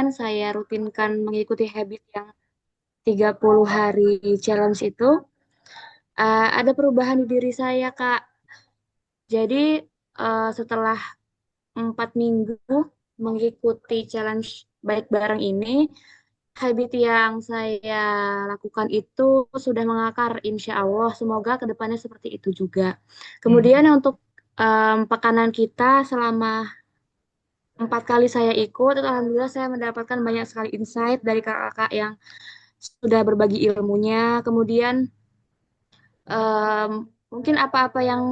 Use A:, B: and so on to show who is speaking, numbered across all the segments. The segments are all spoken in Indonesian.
A: kemudian saya rutinkan mengikuti habit yang 30 hari challenge itu, ada perubahan di diri saya, Kak. Jadi setelah 4 minggu mengikuti challenge baik bareng ini, habit yang saya lakukan itu sudah mengakar, insya Allah. Semoga kedepannya seperti itu juga. Kemudian
B: Hmm.
A: untuk pekanan kita selama 4 kali saya ikut, itu alhamdulillah saya mendapatkan banyak sekali insight dari kakak-kakak yang sudah berbagi ilmunya. Kemudian em, mungkin apa-apa yang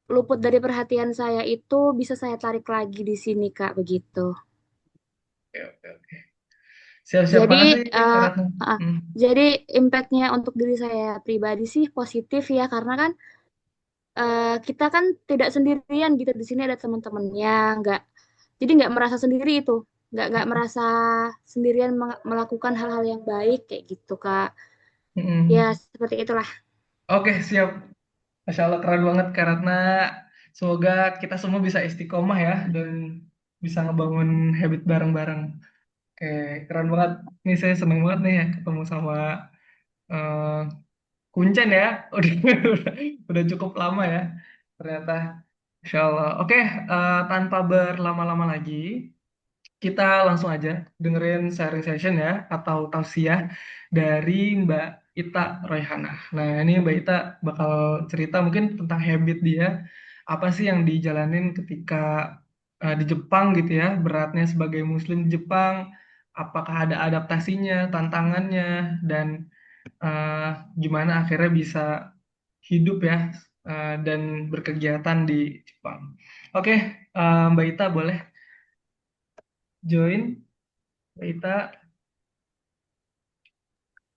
A: luput dari perhatian saya itu bisa saya tarik lagi di sini, Kak, begitu.
B: Oke, oke, oke. Siap-siap
A: Jadi,
B: banget nih,
A: eh,
B: Ratna.
A: ah,
B: Hmm.
A: jadi impactnya untuk diri saya pribadi sih positif ya, karena kan kita kan tidak sendirian gitu di sini ada teman-temannya, nggak, jadi nggak merasa sendiri itu, nggak merasa sendirian melakukan hal-hal yang baik kayak gitu, Kak. Ya
B: Hmm.
A: seperti itulah.
B: Oke, siap. Masya Allah, keren banget, Kak Ratna. Semoga kita semua bisa istiqomah ya, dan bisa ngebangun habit bareng-bareng. Oke, keren banget. Nih saya seneng banget nih ya ketemu sama eh, Kuncen ya. Udah cukup lama ya, ternyata. Insya Allah. Oke, tanpa berlama-lama lagi, kita langsung aja dengerin sharing session ya, atau tausiah dari Mbak Ita Royhana. Nah, ini Mbak Ita bakal cerita mungkin tentang habit dia, apa sih yang dijalanin ketika di Jepang gitu ya, beratnya sebagai Muslim di Jepang, apakah ada adaptasinya, tantangannya, dan eh, gimana akhirnya bisa hidup ya, dan berkegiatan di Jepang. Oke, Mbak Ita boleh join. Mbak Ita.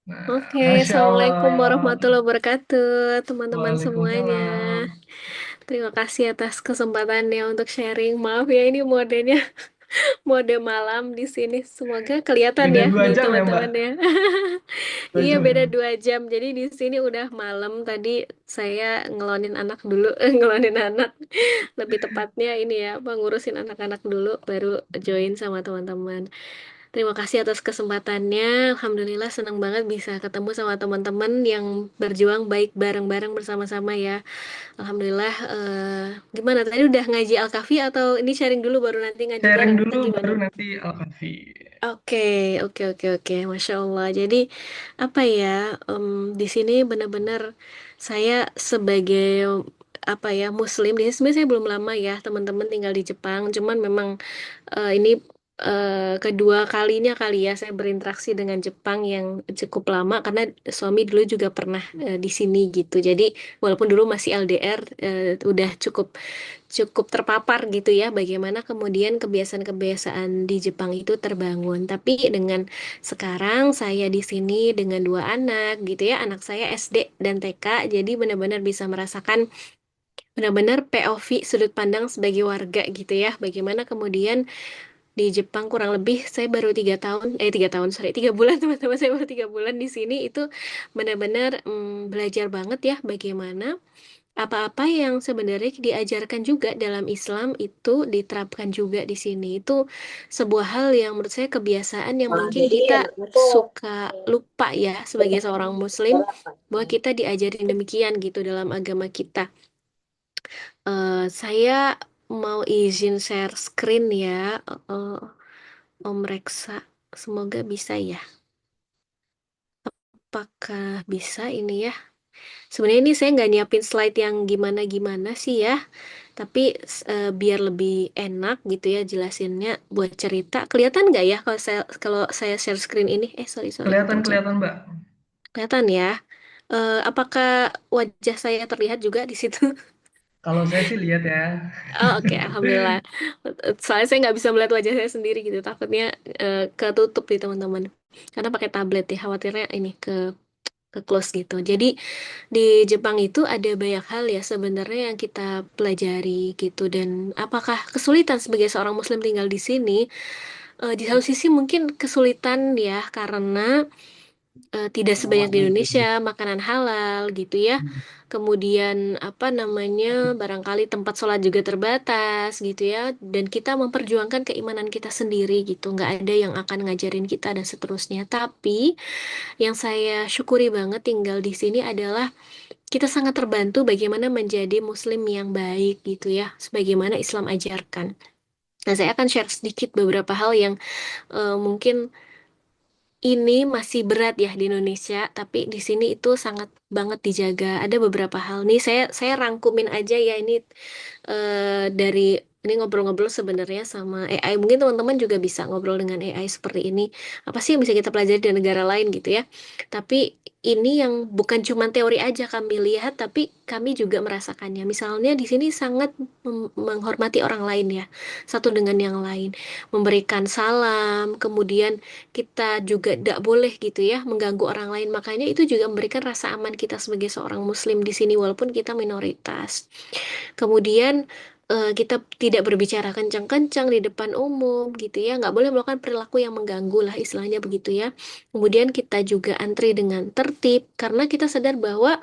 B: Nah,
A: Oke,
B: Masya
A: Assalamualaikum
B: Allah.
A: warahmatullahi wabarakatuh, teman-teman semuanya.
B: Waalaikumsalam.
A: Terima kasih atas kesempatannya untuk sharing. Maaf ya, ini modenya mode malam di sini. Semoga kelihatan
B: Beda
A: ya
B: dua
A: nih
B: jam ya, Mbak?
A: teman-teman ya.
B: 2
A: Iya,
B: jam
A: beda
B: ya?
A: 2 jam. Jadi di sini udah malam. Tadi saya ngelonin anak dulu, ngelonin anak. Lebih tepatnya ini ya, ngurusin anak-anak dulu, baru join sama teman-teman. Terima kasih atas kesempatannya. Alhamdulillah senang banget bisa ketemu sama teman-teman yang berjuang baik bareng-bareng bersama-sama ya. Alhamdulillah. Gimana tadi udah ngaji Al-Kahfi atau ini sharing dulu baru nanti ngaji
B: Sharing
A: bareng
B: dulu,
A: atau gimana?
B: baru nanti Al-Kahfi.
A: Oke, oke. Masya Allah. Jadi apa ya? em, di sini benar-benar saya sebagai apa ya Muslim di sini sebenarnya saya belum lama ya teman-teman tinggal di Jepang. Cuman memang ini kedua kalinya kali ya saya berinteraksi dengan Jepang yang cukup lama karena suami dulu juga pernah di sini gitu. Jadi walaupun dulu masih LDR, udah cukup cukup terpapar gitu ya bagaimana kemudian kebiasaan-kebiasaan di Jepang itu terbangun. Tapi dengan sekarang saya di sini dengan 2 anak gitu ya, anak saya SD dan TK, jadi benar-benar bisa merasakan benar-benar POV sudut pandang sebagai warga gitu ya. Bagaimana kemudian di Jepang kurang lebih saya baru 3 tahun, 3 tahun, sorry, 3 bulan teman-teman saya baru 3 bulan di sini itu benar-benar belajar banget ya bagaimana apa-apa yang sebenarnya diajarkan juga dalam Islam itu diterapkan juga di sini. Itu sebuah hal yang menurut saya kebiasaan yang mungkin kita suka lupa ya sebagai seorang Muslim bahwa kita diajarin demikian gitu dalam agama kita. Saya mau izin share screen ya, eh, Om Reksa. Semoga bisa ya. Apakah bisa ini ya? Sebenarnya ini saya nggak nyiapin slide yang gimana-gimana sih ya. Tapi biar lebih enak gitu ya jelasinnya buat cerita. Kelihatan nggak ya kalau saya share screen ini? Sorry
B: Kelihatan,
A: kepencet.
B: kelihatan, Mbak.
A: Kelihatan ya. Apakah wajah saya terlihat juga di situ?
B: Kalau saya sih lihat ya.
A: Oh, oke, alhamdulillah. Soalnya saya nggak bisa melihat wajah saya sendiri gitu. Takutnya ketutup nih teman-teman. Karena pakai tablet ya. Khawatirnya ini ke close gitu. Jadi di Jepang itu ada banyak hal ya sebenarnya yang kita pelajari gitu, dan apakah kesulitan sebagai seorang Muslim tinggal di sini? Di satu sisi mungkin kesulitan ya karena tidak sebanyak di Indonesia, makanan halal gitu ya. Kemudian apa namanya, barangkali tempat sholat juga terbatas gitu ya. Dan kita memperjuangkan keimanan kita sendiri gitu. Nggak ada yang akan ngajarin kita dan seterusnya. Tapi yang saya syukuri banget tinggal di sini adalah kita sangat terbantu bagaimana menjadi muslim yang baik gitu ya. Sebagaimana Islam ajarkan. Nah, saya akan share sedikit beberapa hal yang mungkin ini masih berat ya di Indonesia, tapi di sini itu sangat banget dijaga. Ada beberapa hal nih, saya rangkumin aja ya ini dari ini ngobrol-ngobrol sebenarnya sama AI. Mungkin teman-teman juga bisa ngobrol dengan AI seperti ini. Apa sih yang bisa kita pelajari dari negara lain gitu ya? Tapi ini yang bukan cuma teori aja kami lihat, tapi kami juga merasakannya. Misalnya di sini sangat menghormati orang lain ya, satu dengan yang lain, memberikan salam, kemudian kita juga tidak boleh gitu ya mengganggu orang lain. Makanya itu juga memberikan rasa aman kita sebagai seorang muslim di sini walaupun kita minoritas. Kemudian kita tidak berbicara kencang-kencang di depan umum gitu ya. Nggak boleh melakukan perilaku yang mengganggu lah istilahnya begitu ya. Kemudian kita juga antri dengan tertib karena kita sadar bahwa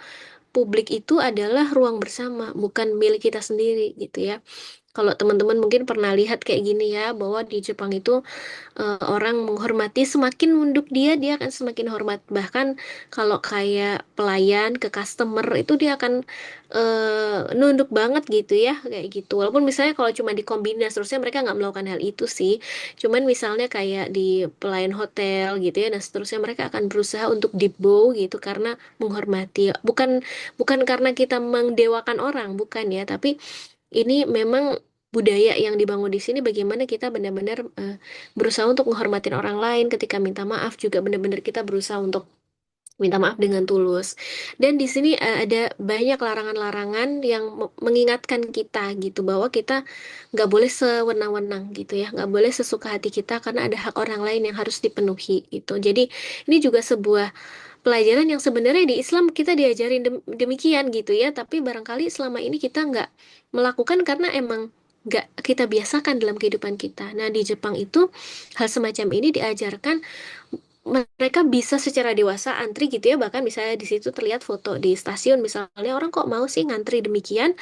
A: publik itu adalah ruang bersama, bukan milik kita sendiri gitu ya. Kalau teman-teman mungkin pernah lihat kayak gini ya, bahwa di Jepang itu orang menghormati, semakin nunduk dia akan semakin hormat. Bahkan kalau kayak pelayan ke customer itu dia akan nunduk banget gitu ya, kayak gitu. Walaupun misalnya kalau cuma di Kombina seterusnya mereka nggak melakukan hal itu sih. Cuman misalnya kayak di pelayan hotel gitu ya dan seterusnya mereka akan berusaha untuk deep bow gitu karena menghormati. Bukan bukan karena kita mengdewakan orang, bukan ya, tapi ini memang budaya yang dibangun di sini bagaimana kita benar-benar berusaha untuk menghormatin orang lain ketika minta maaf juga benar-benar kita berusaha untuk minta maaf dengan tulus. Dan di sini ada banyak larangan-larangan yang mengingatkan kita gitu bahwa kita nggak boleh sewenang-wenang gitu ya, nggak boleh sesuka hati kita karena ada hak orang lain yang harus dipenuhi gitu. Jadi ini juga sebuah pelajaran yang sebenarnya di Islam kita diajarin demikian gitu ya, tapi barangkali selama ini kita nggak melakukan karena emang nggak kita biasakan dalam kehidupan kita. Nah, di Jepang itu hal semacam ini diajarkan, mereka bisa secara dewasa antri gitu ya, bahkan misalnya di situ terlihat foto di stasiun misalnya orang kok mau sih ngantri demikian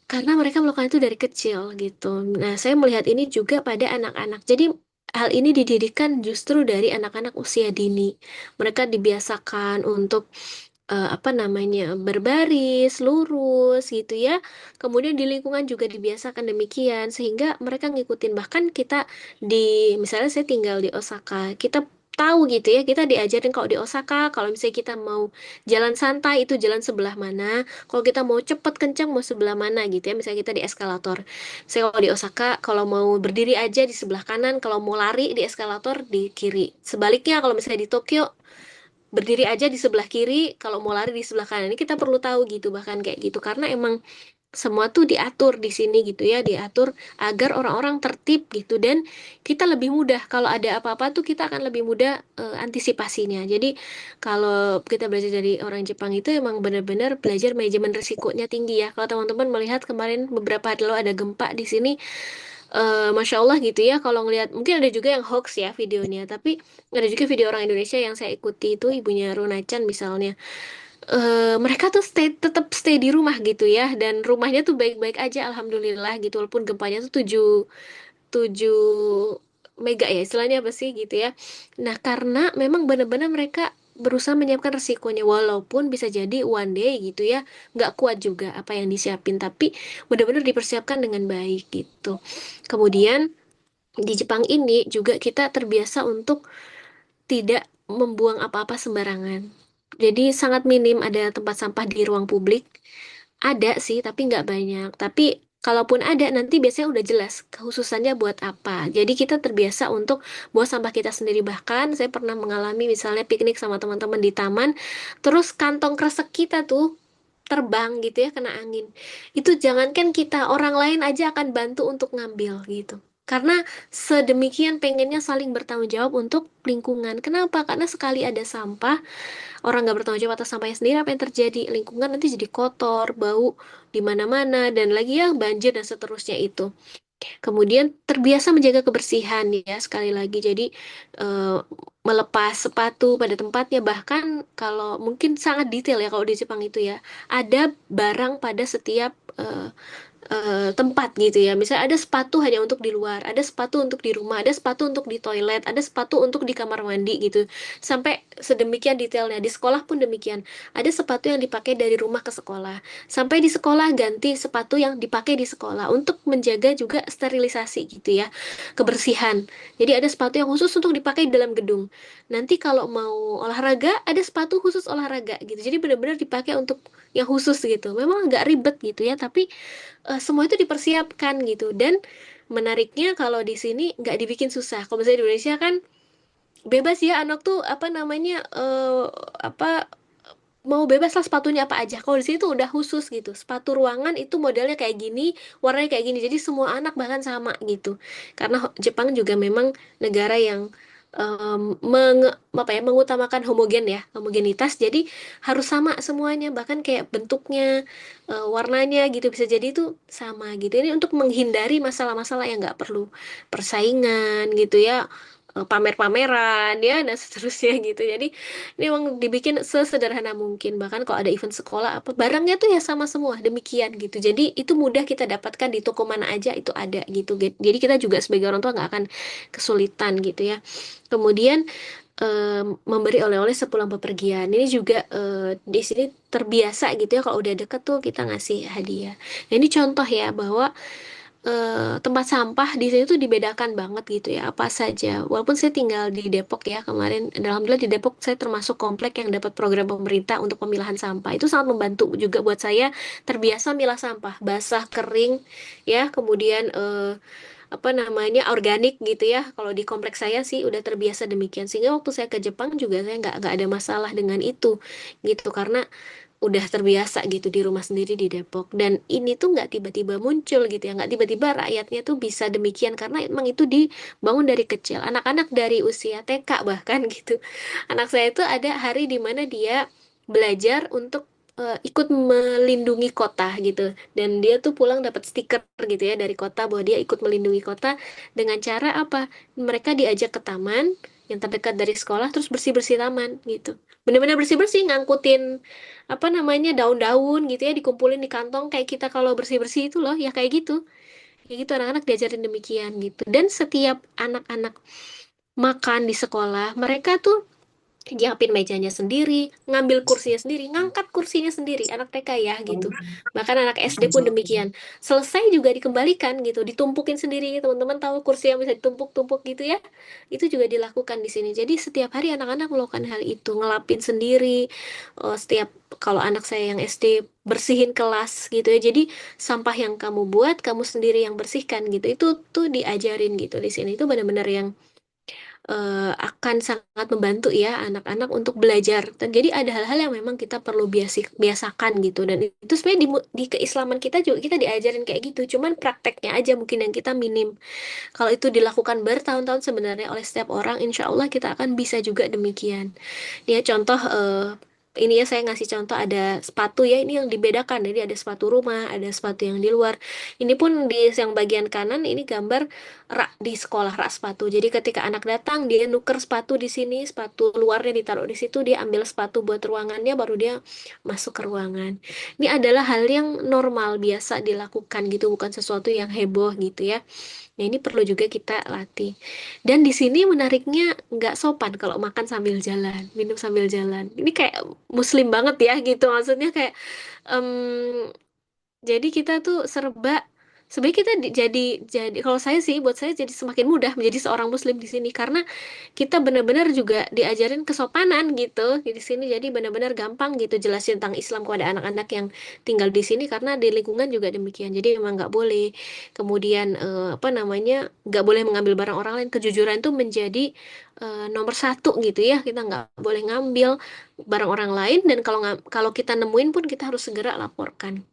A: karena mereka melakukan itu dari kecil gitu. Nah, saya melihat ini juga pada anak-anak. Jadi hal ini didirikan justru dari anak-anak usia dini. Mereka dibiasakan untuk apa namanya, berbaris lurus gitu ya. Kemudian di lingkungan juga dibiasakan demikian sehingga mereka ngikutin. Bahkan kita di misalnya saya tinggal di Osaka, kita tahu gitu ya, kita diajarin kalau di Osaka kalau misalnya kita mau jalan santai itu jalan sebelah mana, kalau kita mau cepet kencang mau sebelah mana gitu ya. Misalnya kita di eskalator, saya kalau di Osaka kalau mau berdiri aja di sebelah kanan, kalau mau lari di eskalator di kiri. Sebaliknya kalau misalnya di Tokyo berdiri aja di sebelah kiri, kalau mau lari di sebelah kanan. Ini kita perlu tahu gitu, bahkan kayak gitu karena emang semua tuh diatur di sini gitu ya, diatur agar orang-orang tertib gitu dan kita lebih mudah kalau ada apa-apa tuh kita akan lebih mudah antisipasinya. Jadi kalau kita belajar dari orang Jepang itu emang benar-benar belajar manajemen risikonya tinggi ya. Kalau teman-teman melihat kemarin beberapa hari lalu ada gempa di sini, Masya Allah gitu ya, kalau ngelihat mungkin ada juga yang hoax ya videonya, tapi ada juga video orang Indonesia yang saya ikuti itu ibunya Runachan misalnya. Mereka tuh tetap stay di rumah gitu ya, dan rumahnya tuh baik-baik aja alhamdulillah gitu walaupun gempanya tuh 7 mega ya istilahnya apa sih gitu ya. Nah, karena memang benar-benar mereka berusaha menyiapkan resikonya walaupun bisa jadi one day gitu ya nggak kuat juga apa yang disiapin, tapi benar-benar dipersiapkan dengan baik gitu. Kemudian di Jepang ini juga kita terbiasa untuk tidak membuang apa-apa sembarangan. Jadi sangat minim ada tempat sampah di ruang publik. Ada sih, tapi nggak banyak. Tapi kalaupun ada, nanti biasanya udah jelas khususannya buat apa. Jadi kita terbiasa untuk buang sampah kita sendiri. Bahkan saya pernah mengalami misalnya piknik sama teman-teman di taman, terus kantong kresek kita tuh terbang gitu ya kena angin. Itu jangankan kita, orang lain aja akan bantu untuk ngambil gitu. Karena sedemikian pengennya saling bertanggung jawab untuk lingkungan. Kenapa? Karena sekali ada sampah, orang nggak bertanggung jawab atas sampahnya sendiri, apa yang terjadi? Lingkungan nanti jadi kotor, bau di mana-mana, dan lagi ya banjir dan seterusnya itu. Kemudian terbiasa menjaga kebersihan ya sekali lagi. Jadi eh, melepas sepatu pada tempatnya, bahkan kalau mungkin sangat detail ya kalau di Jepang itu ya. Ada barang pada setiap tempat gitu ya. Misalnya ada sepatu hanya untuk di luar, ada sepatu untuk di rumah, ada sepatu untuk di toilet, ada sepatu untuk di kamar mandi gitu. Sampai sedemikian detailnya. Di sekolah pun demikian. Ada sepatu yang dipakai dari rumah ke sekolah. Sampai di sekolah ganti sepatu yang dipakai di sekolah untuk menjaga juga sterilisasi gitu ya. Kebersihan. Jadi ada sepatu yang khusus untuk dipakai di dalam gedung. Nanti kalau mau olahraga, ada sepatu khusus olahraga gitu. Jadi benar-benar dipakai untuk yang khusus gitu. Memang agak ribet gitu ya, tapi semua itu dipersiapkan gitu. Dan menariknya kalau di sini nggak dibikin susah. Kalau misalnya di Indonesia kan bebas ya anak tuh apa namanya apa mau bebas lah sepatunya apa aja. Kalau di sini tuh udah khusus gitu. Sepatu ruangan itu modelnya kayak gini, warnanya kayak gini. Jadi semua anak bahkan sama gitu. Karena Jepang juga memang negara yang apa ya mengutamakan homogen ya, homogenitas. Jadi harus sama semuanya, bahkan kayak bentuknya, warnanya gitu bisa jadi itu sama gitu. Ini untuk menghindari masalah-masalah yang nggak perlu persaingan gitu ya, pamer-pameran ya dan seterusnya gitu. Jadi ini emang dibikin sesederhana mungkin. Bahkan kalau ada event sekolah apa barangnya tuh ya sama semua demikian gitu. Jadi itu mudah kita dapatkan di toko mana aja itu ada gitu. Jadi kita juga sebagai orang tua nggak akan kesulitan gitu ya. Kemudian memberi oleh-oleh sepulang bepergian. Ini juga di sini terbiasa gitu ya kalau udah deket tuh kita ngasih hadiah. Nah, ini contoh ya bahwa tempat sampah di sini tuh dibedakan banget gitu ya apa saja. Walaupun saya tinggal di Depok ya kemarin, alhamdulillah di Depok saya termasuk komplek yang dapat program pemerintah untuk pemilahan sampah. Itu sangat membantu juga buat saya terbiasa milah sampah, basah, kering ya. Kemudian apa namanya organik gitu ya. Kalau di kompleks saya sih udah terbiasa demikian. Sehingga waktu saya ke Jepang juga saya nggak ada masalah dengan itu gitu karena udah terbiasa gitu di rumah sendiri di Depok dan ini tuh nggak tiba-tiba muncul gitu ya nggak tiba-tiba rakyatnya tuh bisa demikian karena emang itu dibangun dari kecil anak-anak dari usia TK bahkan gitu anak saya itu ada hari di mana dia belajar untuk ikut melindungi kota gitu dan dia tuh pulang dapat stiker gitu ya dari kota bahwa dia ikut melindungi kota dengan cara apa mereka diajak ke taman yang terdekat dari sekolah terus bersih-bersih taman gitu bener-bener bersih-bersih ngangkutin apa namanya daun-daun gitu ya dikumpulin di kantong kayak kita kalau bersih-bersih itu loh ya kayak gitu anak-anak diajarin demikian gitu dan setiap anak-anak makan di sekolah mereka tuh nyiapin mejanya sendiri, ngambil kursinya sendiri, ngangkat kursinya sendiri, anak TK ya gitu. Bahkan anak SD pun demikian. Selesai juga dikembalikan gitu, ditumpukin sendiri. Teman-teman tahu kursi yang bisa ditumpuk-tumpuk gitu ya? Itu juga dilakukan di sini. Jadi setiap hari anak-anak melakukan hal itu, ngelapin sendiri. Setiap kalau anak saya yang SD bersihin kelas gitu ya. Jadi sampah yang kamu buat, kamu sendiri yang bersihkan gitu. Itu tuh diajarin gitu di sini. Itu benar-benar yang akan sangat membantu ya anak-anak untuk belajar. Dan jadi ada hal-hal yang memang kita perlu biasakan gitu. Dan itu sebenarnya di keislaman kita juga kita diajarin kayak gitu. Cuman prakteknya aja mungkin yang kita minim. Kalau itu dilakukan bertahun-tahun sebenarnya oleh setiap orang, insya Allah kita akan bisa juga demikian. Dia contoh ini ya saya ngasih contoh ada sepatu ya ini yang dibedakan jadi ada sepatu rumah ada sepatu yang di luar ini pun di yang bagian kanan ini gambar rak di sekolah rak sepatu jadi ketika anak datang dia nuker sepatu di sini sepatu luarnya ditaruh di situ dia ambil sepatu buat ruangannya baru dia masuk ke ruangan ini adalah hal yang normal biasa dilakukan gitu bukan sesuatu yang heboh gitu ya. Nah, ini perlu juga kita latih. Dan di sini menariknya nggak sopan kalau makan sambil jalan, minum sambil jalan. Ini kayak muslim banget ya gitu. Maksudnya kayak em, jadi kita tuh serba sebenarnya kita jadi kalau saya sih buat saya jadi semakin mudah menjadi seorang muslim di sini karena kita benar-benar juga diajarin kesopanan gitu di sini jadi benar-benar gampang gitu jelasin tentang Islam kepada anak-anak yang tinggal di sini karena di lingkungan juga demikian jadi memang nggak boleh kemudian apa namanya nggak boleh mengambil barang orang lain kejujuran itu menjadi nomor satu gitu ya kita nggak boleh ngambil barang orang lain dan kalau kita nemuin pun kita harus segera laporkan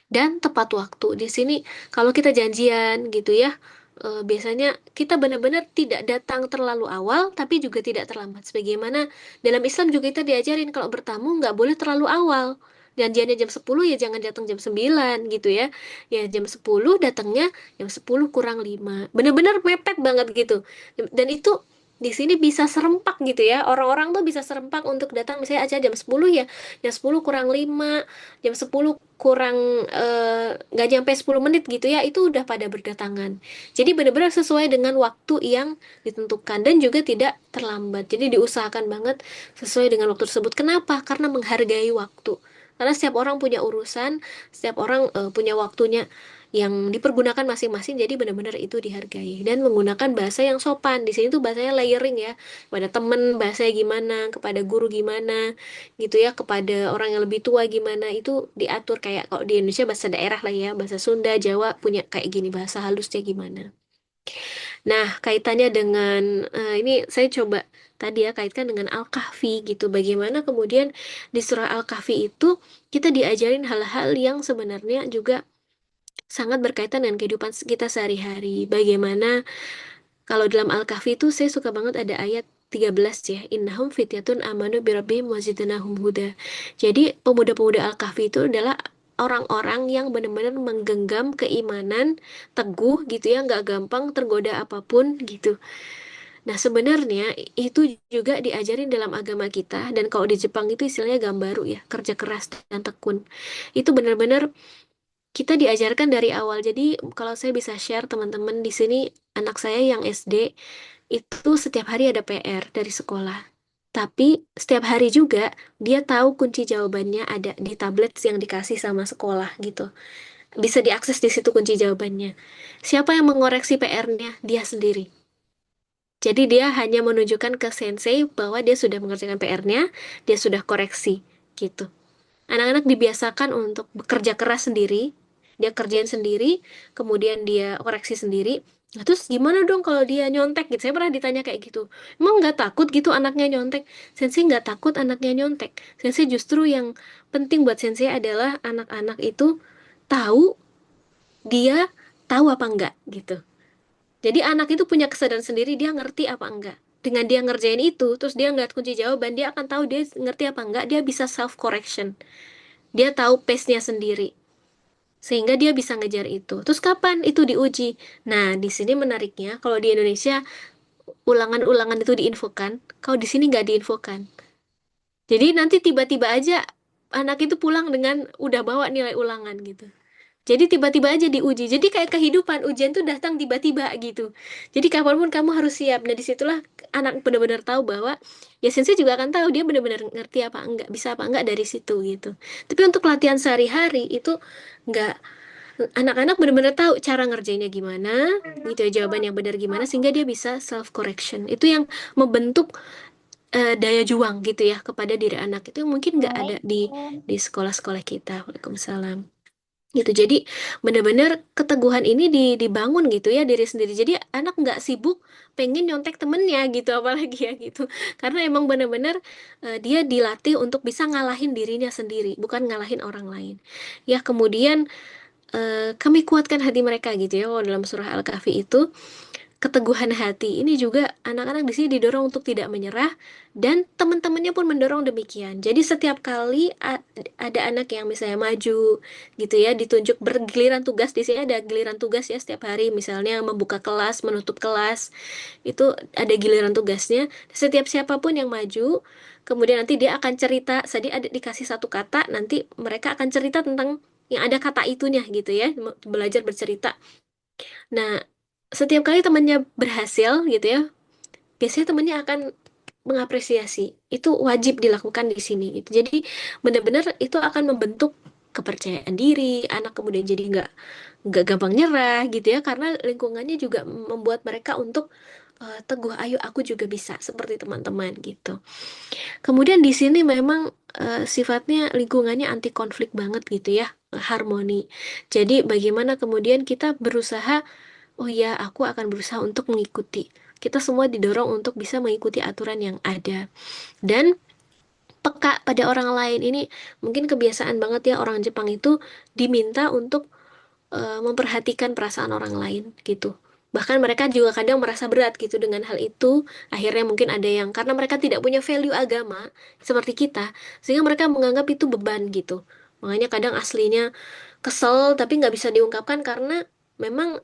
A: dan tepat waktu. Di sini kalau kita janjian gitu ya, biasanya kita benar-benar tidak datang terlalu awal, tapi juga tidak terlambat. Sebagaimana dalam Islam juga kita diajarin kalau bertamu nggak boleh terlalu awal. janjiannya jam 10 ya jangan datang jam 9 gitu ya. Ya jam 10 datangnya jam 10 kurang 5. Bener-bener mepet banget gitu. Dan itu di sini bisa serempak gitu ya. Orang-orang tuh bisa serempak untuk datang misalnya aja jam 10 ya. Jam 10 kurang 5, jam 10 kurang nggak nyampe 10 menit gitu ya. Itu udah pada berdatangan. Jadi benar-benar sesuai dengan waktu yang ditentukan dan juga tidak terlambat. Jadi diusahakan banget sesuai dengan waktu tersebut. Kenapa? Karena menghargai waktu. Karena setiap orang punya urusan, setiap orang punya waktunya yang dipergunakan masing-masing, jadi benar-benar itu dihargai dan menggunakan bahasa yang sopan. Di sini tuh bahasanya layering ya, kepada temen bahasanya gimana, kepada guru gimana, gitu ya, kepada orang yang lebih tua gimana, itu diatur kayak kalau di Indonesia bahasa daerah lah ya, bahasa Sunda, Jawa punya kayak gini bahasa halusnya gimana. Nah, kaitannya dengan ini saya coba tadi ya kaitkan dengan Al-Kahfi gitu. Bagaimana kemudian di surah Al-Kahfi itu kita diajarin hal-hal yang sebenarnya juga sangat berkaitan dengan kehidupan kita sehari-hari. Bagaimana kalau dalam Al-Kahfi itu saya suka banget ada ayat 13 ya. Innahum fityatun amanu birabbihim wazidnahum huda. Jadi pemuda-pemuda Al-Kahfi itu adalah orang-orang yang benar-benar menggenggam keimanan teguh gitu ya, nggak gampang tergoda apapun gitu. Nah, sebenarnya itu juga diajarin dalam agama kita dan kalau di Jepang itu istilahnya gambaru ya, kerja keras dan tekun. Itu benar-benar kita diajarkan dari awal. Jadi kalau saya bisa share teman-teman di sini anak saya yang SD itu setiap hari ada PR dari sekolah. Tapi setiap hari juga dia tahu kunci jawabannya ada di tablet yang dikasih sama sekolah gitu. Bisa diakses di situ kunci jawabannya. Siapa yang mengoreksi PR-nya? Dia sendiri. Jadi dia hanya menunjukkan ke sensei bahwa dia sudah mengerjakan PR-nya, dia sudah koreksi gitu. Anak-anak dibiasakan untuk bekerja keras sendiri, dia kerjain sendiri, kemudian dia koreksi sendiri. Nah, terus gimana dong kalau dia nyontek gitu? Saya pernah ditanya kayak gitu. Emang nggak takut gitu anaknya nyontek? Sensei nggak takut anaknya nyontek. Sensei justru yang penting buat sensei adalah anak-anak itu tahu dia tahu apa enggak gitu. Jadi anak itu punya kesadaran sendiri dia ngerti apa enggak. Dengan dia ngerjain itu, terus dia ngeliat kunci jawaban, dia akan tahu dia ngerti apa enggak, dia bisa self correction. Dia tahu pace-nya sendiri. Sehingga dia bisa ngejar itu. Terus kapan itu diuji? Nah, di sini menariknya, kalau di Indonesia, ulangan-ulangan itu diinfokan. Kalau di sini nggak diinfokan. Jadi nanti tiba-tiba aja anak itu pulang dengan udah bawa nilai ulangan gitu. Jadi tiba-tiba aja diuji. Jadi kayak kehidupan, ujian tuh datang tiba-tiba gitu. Jadi kapanpun kamu harus siap. Nah disitulah anak benar-benar tahu bahwa ya sensei juga akan tahu dia benar-benar ngerti apa enggak, bisa apa enggak dari situ gitu. Tapi untuk latihan sehari-hari itu enggak, anak-anak benar-benar tahu cara ngerjainnya gimana, gitu ya, jawaban yang benar gimana sehingga dia bisa self correction. Itu yang membentuk daya juang gitu ya kepada diri anak itu yang mungkin nggak ada di sekolah-sekolah kita. Waalaikumsalam gitu. Jadi benar-benar keteguhan ini dibangun gitu ya diri sendiri. Jadi anak nggak sibuk pengen nyontek temennya gitu apalagi ya gitu. Karena emang benar-benar dia dilatih untuk bisa ngalahin dirinya sendiri, bukan ngalahin orang lain. Ya kemudian kami kuatkan hati mereka gitu ya. Kalau dalam surah Al-Kahfi itu keteguhan hati ini juga anak-anak di sini didorong untuk tidak menyerah dan teman-temannya pun mendorong demikian. Jadi setiap kali ada anak yang misalnya maju gitu ya, ditunjuk bergiliran tugas di sini ada giliran tugas ya setiap hari misalnya membuka kelas, menutup kelas. Itu ada giliran tugasnya. Setiap siapapun yang maju, kemudian nanti dia akan cerita, tadi ada dikasih satu kata, nanti mereka akan cerita tentang yang ada kata itunya gitu ya, belajar bercerita. Nah, setiap kali temannya berhasil gitu ya, biasanya temannya akan mengapresiasi. Itu wajib dilakukan di sini gitu. Jadi benar-benar itu akan membentuk kepercayaan diri, anak kemudian jadi nggak gampang nyerah gitu ya, karena lingkungannya juga membuat mereka untuk teguh, ayo aku juga bisa seperti teman-teman gitu. Kemudian di sini memang sifatnya lingkungannya anti konflik banget gitu ya, harmoni. Jadi bagaimana kemudian kita berusaha, oh ya, aku akan berusaha untuk mengikuti. Kita semua didorong untuk bisa mengikuti aturan yang ada. Dan peka pada orang lain ini mungkin kebiasaan banget ya orang Jepang itu diminta untuk memperhatikan perasaan orang lain gitu. Bahkan mereka juga kadang merasa berat gitu dengan hal itu. Akhirnya mungkin ada yang karena mereka tidak punya value agama seperti kita, sehingga mereka menganggap itu beban gitu. Makanya kadang aslinya kesel tapi nggak bisa diungkapkan karena memang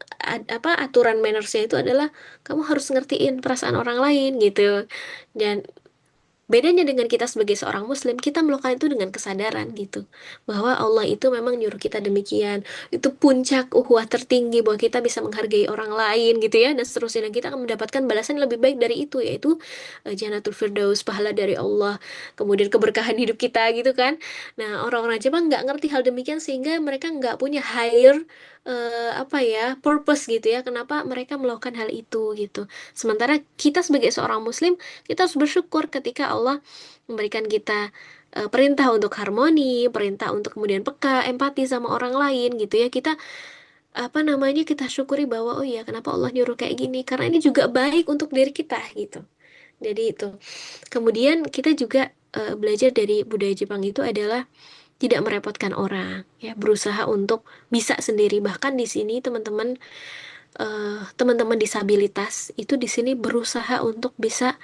A: apa aturan mannersnya itu adalah kamu harus ngertiin perasaan orang lain gitu. Dan bedanya dengan kita sebagai seorang muslim, kita melakukan itu dengan kesadaran gitu. Bahwa Allah itu memang nyuruh kita demikian. Itu puncak ukhuwah tertinggi bahwa kita bisa menghargai orang lain gitu ya dan seterusnya. Dan kita akan mendapatkan balasan yang lebih baik dari itu yaitu Jannatul Firdaus, pahala dari Allah, kemudian keberkahan hidup kita gitu kan. Nah, orang-orang Jepang nggak ngerti hal demikian sehingga mereka nggak punya higher apa ya, purpose gitu ya. Kenapa mereka melakukan hal itu gitu. Sementara kita sebagai seorang muslim kita harus bersyukur ketika Allah memberikan kita perintah untuk harmoni, perintah untuk kemudian peka, empati sama orang lain gitu ya. Kita apa namanya kita syukuri bahwa oh iya kenapa Allah nyuruh kayak gini karena ini juga baik untuk diri kita gitu. Jadi itu. Kemudian kita juga belajar dari budaya Jepang itu adalah tidak merepotkan orang ya, berusaha untuk bisa sendiri. Bahkan di sini teman-teman disabilitas itu di sini berusaha untuk bisa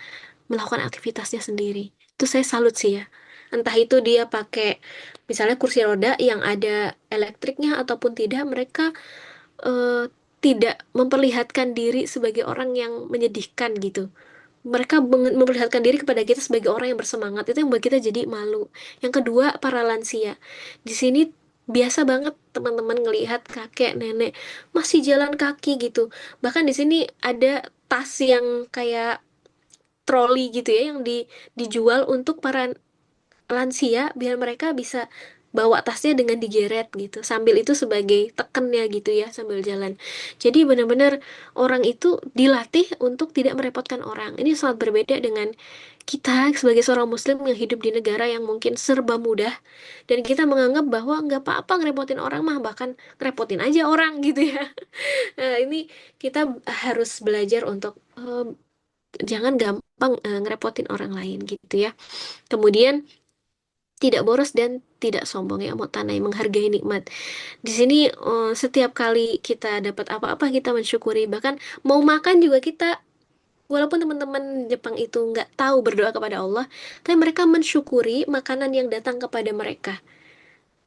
A: melakukan aktivitasnya sendiri. Itu saya salut sih ya. Entah itu dia pakai misalnya kursi roda yang ada elektriknya ataupun tidak, mereka eh, tidak memperlihatkan diri sebagai orang yang menyedihkan gitu. Mereka memperlihatkan diri kepada kita sebagai orang yang bersemangat. Itu yang buat kita jadi malu. Yang kedua, para lansia. Di sini biasa banget teman-teman ngelihat kakek nenek masih jalan kaki gitu. Bahkan di sini ada tas yang kayak troli gitu ya yang dijual untuk para lansia biar mereka bisa bawa tasnya dengan digeret gitu sambil itu sebagai tekennya gitu ya sambil jalan. Jadi benar-benar orang itu dilatih untuk tidak merepotkan orang. Ini sangat berbeda dengan kita sebagai seorang muslim yang hidup di negara yang mungkin serba mudah dan kita menganggap bahwa nggak apa-apa ngerepotin orang mah bahkan ngerepotin aja orang gitu ya. Nah, ini kita harus belajar untuk jangan gampang ngerepotin orang lain gitu ya. Kemudian tidak boros dan tidak sombong ya, mutanai menghargai nikmat. Di sini setiap kali kita dapat apa-apa kita mensyukuri, bahkan mau makan juga kita walaupun teman-teman Jepang itu nggak tahu berdoa kepada Allah, tapi mereka mensyukuri makanan yang datang kepada mereka.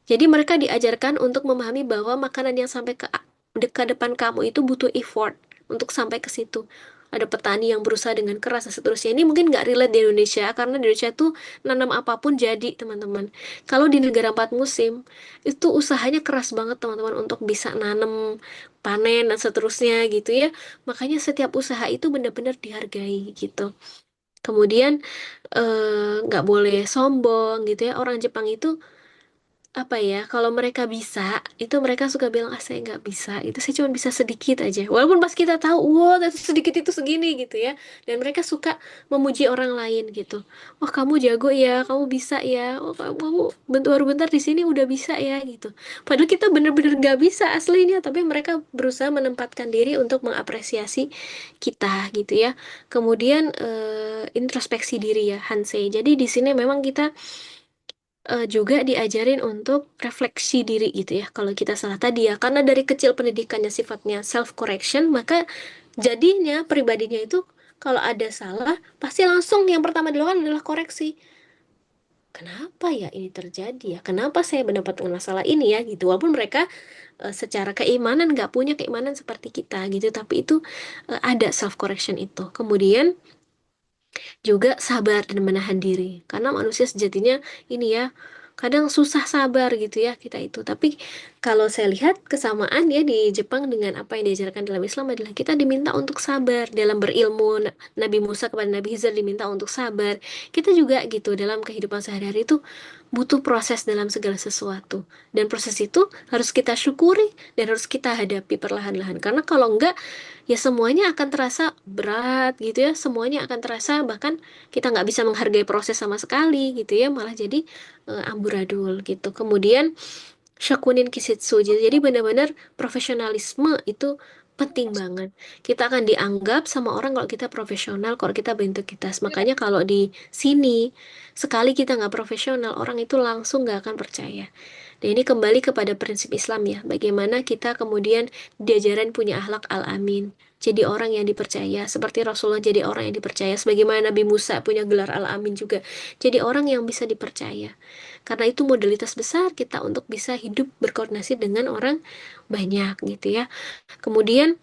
A: Jadi mereka diajarkan untuk memahami bahwa makanan yang sampai ke depan kamu itu butuh effort untuk sampai ke situ. Ada petani yang berusaha dengan keras dan seterusnya. Ini mungkin nggak relate di Indonesia karena di Indonesia tuh nanam apapun jadi teman-teman. Kalau di negara empat musim itu usahanya keras banget teman-teman untuk bisa nanam, panen dan seterusnya gitu ya. Makanya setiap usaha itu benar-benar dihargai gitu. Kemudian nggak boleh sombong gitu ya. Orang Jepang itu apa ya kalau mereka bisa itu mereka suka bilang ah saya nggak bisa itu saya cuma bisa sedikit aja walaupun pas kita tahu wow itu sedikit itu segini gitu ya dan mereka suka memuji orang lain gitu wah kamu jago ya kamu bisa ya oh kamu baru bentar di sini udah bisa ya gitu padahal kita bener-bener nggak bisa aslinya tapi mereka berusaha menempatkan diri untuk mengapresiasi kita gitu ya kemudian introspeksi diri ya Hansei jadi di sini memang kita juga diajarin untuk refleksi diri gitu ya. Kalau kita salah tadi ya, karena dari kecil pendidikannya sifatnya self correction, maka jadinya pribadinya itu kalau ada salah pasti langsung yang pertama dilakukan adalah koreksi. Kenapa ya ini terjadi ya? Kenapa saya mendapatkan masalah ini ya gitu? Walaupun mereka secara keimanan nggak punya keimanan seperti kita gitu, tapi itu ada self correction itu. Kemudian juga sabar dan menahan diri karena manusia sejatinya ini ya kadang susah sabar gitu ya kita itu tapi kalau saya lihat kesamaan ya di Jepang dengan apa yang diajarkan dalam Islam adalah kita diminta untuk sabar dalam berilmu Nabi Musa kepada Nabi Hizr diminta untuk sabar kita juga gitu dalam kehidupan sehari-hari itu butuh proses dalam segala sesuatu dan proses itu harus kita syukuri dan harus kita hadapi perlahan-lahan karena kalau enggak ya semuanya akan terasa berat gitu ya semuanya akan terasa bahkan kita nggak bisa menghargai proses sama sekali gitu ya malah jadi amburadul gitu kemudian Shakunin Kisitsu jadi benar-benar profesionalisme itu penting banget kita akan dianggap sama orang kalau kita profesional kalau kita berintegritas makanya kalau di sini sekali kita nggak profesional orang itu langsung nggak akan percaya dan ini kembali kepada prinsip Islam ya bagaimana kita kemudian diajaran punya akhlak al-amin jadi orang yang dipercaya seperti Rasulullah jadi orang yang dipercaya sebagaimana Nabi Musa punya gelar al-amin juga jadi orang yang bisa dipercaya karena itu modalitas besar kita untuk bisa hidup berkoordinasi dengan orang banyak gitu ya. Kemudian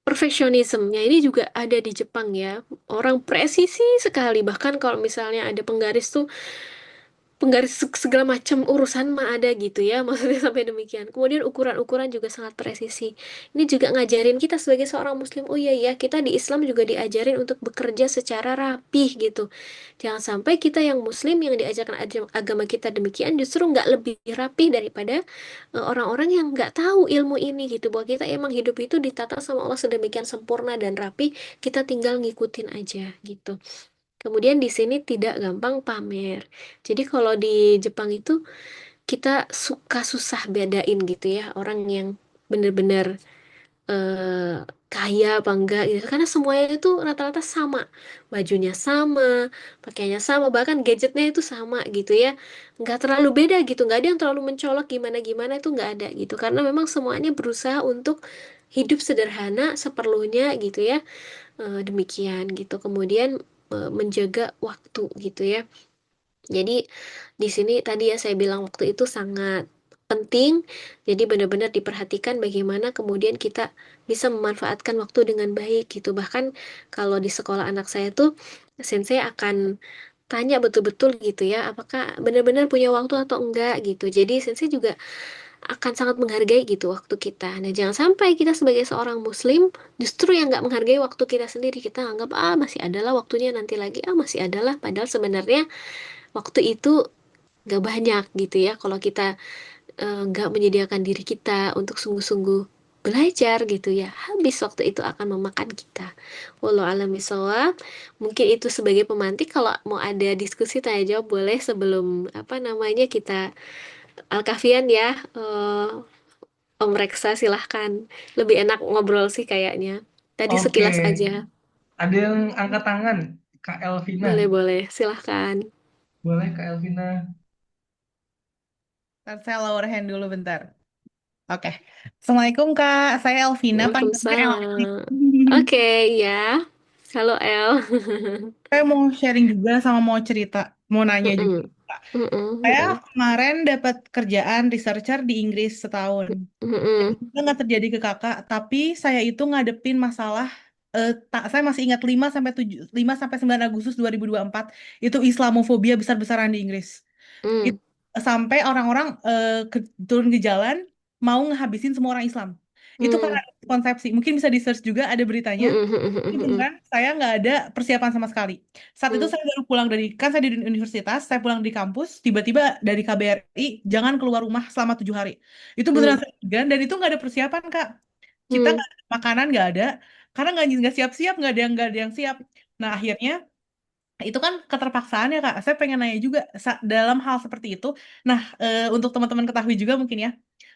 A: perfeksionismenya ini juga ada di Jepang ya. Orang presisi sekali. Bahkan kalau misalnya ada penggaris tuh, penggaris segala macam urusan mah ada gitu ya. Maksudnya sampai demikian. Kemudian ukuran-ukuran juga sangat presisi. Ini juga ngajarin kita sebagai seorang muslim. Oh iya ya, kita di Islam juga diajarin untuk bekerja secara rapih gitu. Jangan sampai kita yang muslim yang diajarkan agama kita demikian justru nggak lebih rapih daripada orang-orang yang nggak tahu ilmu ini gitu. Bahwa kita emang hidup itu ditata sama Allah sedemikian sempurna dan rapi, kita tinggal ngikutin aja gitu. Kemudian di sini tidak gampang pamer. Jadi kalau di Jepang itu kita suka susah bedain gitu ya orang yang bener-bener kaya apa enggak gitu. Karena semuanya itu rata-rata sama. Bajunya sama, pakaiannya sama, bahkan gadgetnya itu sama gitu ya. Nggak terlalu beda gitu. Nggak ada yang terlalu mencolok gimana-gimana itu nggak ada gitu. Karena memang semuanya berusaha untuk hidup sederhana seperlunya gitu ya. Demikian gitu. Kemudian menjaga waktu gitu ya. Jadi di sini tadi ya saya bilang waktu itu sangat penting. Jadi benar-benar diperhatikan bagaimana kemudian kita bisa memanfaatkan waktu dengan baik gitu. Bahkan kalau di sekolah anak saya tuh sensei akan tanya betul-betul gitu ya, apakah benar-benar punya waktu atau enggak gitu. Jadi sensei juga akan sangat menghargai gitu waktu kita. Nah, jangan sampai kita sebagai seorang muslim justru yang nggak menghargai waktu kita sendiri. Kita anggap, ah masih adalah waktunya nanti lagi, ah masih adalah. Padahal sebenarnya waktu itu nggak banyak gitu ya kalau kita nggak menyediakan diri kita untuk sungguh-sungguh belajar gitu ya, habis waktu itu akan memakan kita. Wallahu a'lam bishawab. Mungkin itu sebagai pemantik. Kalau mau ada diskusi tanya jawab boleh sebelum apa namanya kita Al-Kafian ya. Om Reksa silahkan, lebih enak ngobrol sih kayaknya, tadi
B: Oke,
A: sekilas aja.
B: ada yang angkat tangan. Kak Elvina.
A: Boleh boleh silahkan.
B: Boleh Kak Elvina.
C: Ntar saya lower hand dulu bentar. Oke. Assalamualaikum Kak, saya Elvina, panggilannya Elvi.
A: Waalaikumsalam. Oke, ya. Halo El.
C: Saya mau sharing juga sama mau cerita, mau nanya juga.
A: Mm-mm.
C: Kak.
A: Mm-mm.
C: Saya
A: Mm-mm.
C: kemarin dapat kerjaan researcher di Inggris setahun.
A: Mm-mm.
C: Itu nggak terjadi ke kakak, tapi saya itu ngadepin masalah saya masih ingat 5 sampai 9 Agustus 2024 itu Islamofobia besar-besaran di Inggris. Itu
A: Mm.
C: sampai orang-orang turun ke jalan mau ngehabisin semua orang Islam. Itu karena
A: Mm.
C: konsepsi. Mungkin bisa di search juga ada beritanya.
A: Mm-mm.
C: Ini
A: Mm-mm.
C: beneran saya nggak ada persiapan sama sekali. Saat itu
A: Mm.
C: saya baru pulang dari kan saya di universitas, saya pulang di kampus, tiba-tiba dari KBRI jangan keluar rumah selama 7 hari. Itu beneran
A: Mm.
C: saya segan dan itu nggak ada persiapan Kak. Kita
A: Mm.
C: nggak ada makanan nggak ada, karena nggak siap-siap nggak ada yang siap. Nah akhirnya itu kan keterpaksaan ya Kak. Saya pengen nanya juga dalam hal seperti itu. Nah untuk teman-teman ketahui juga mungkin ya,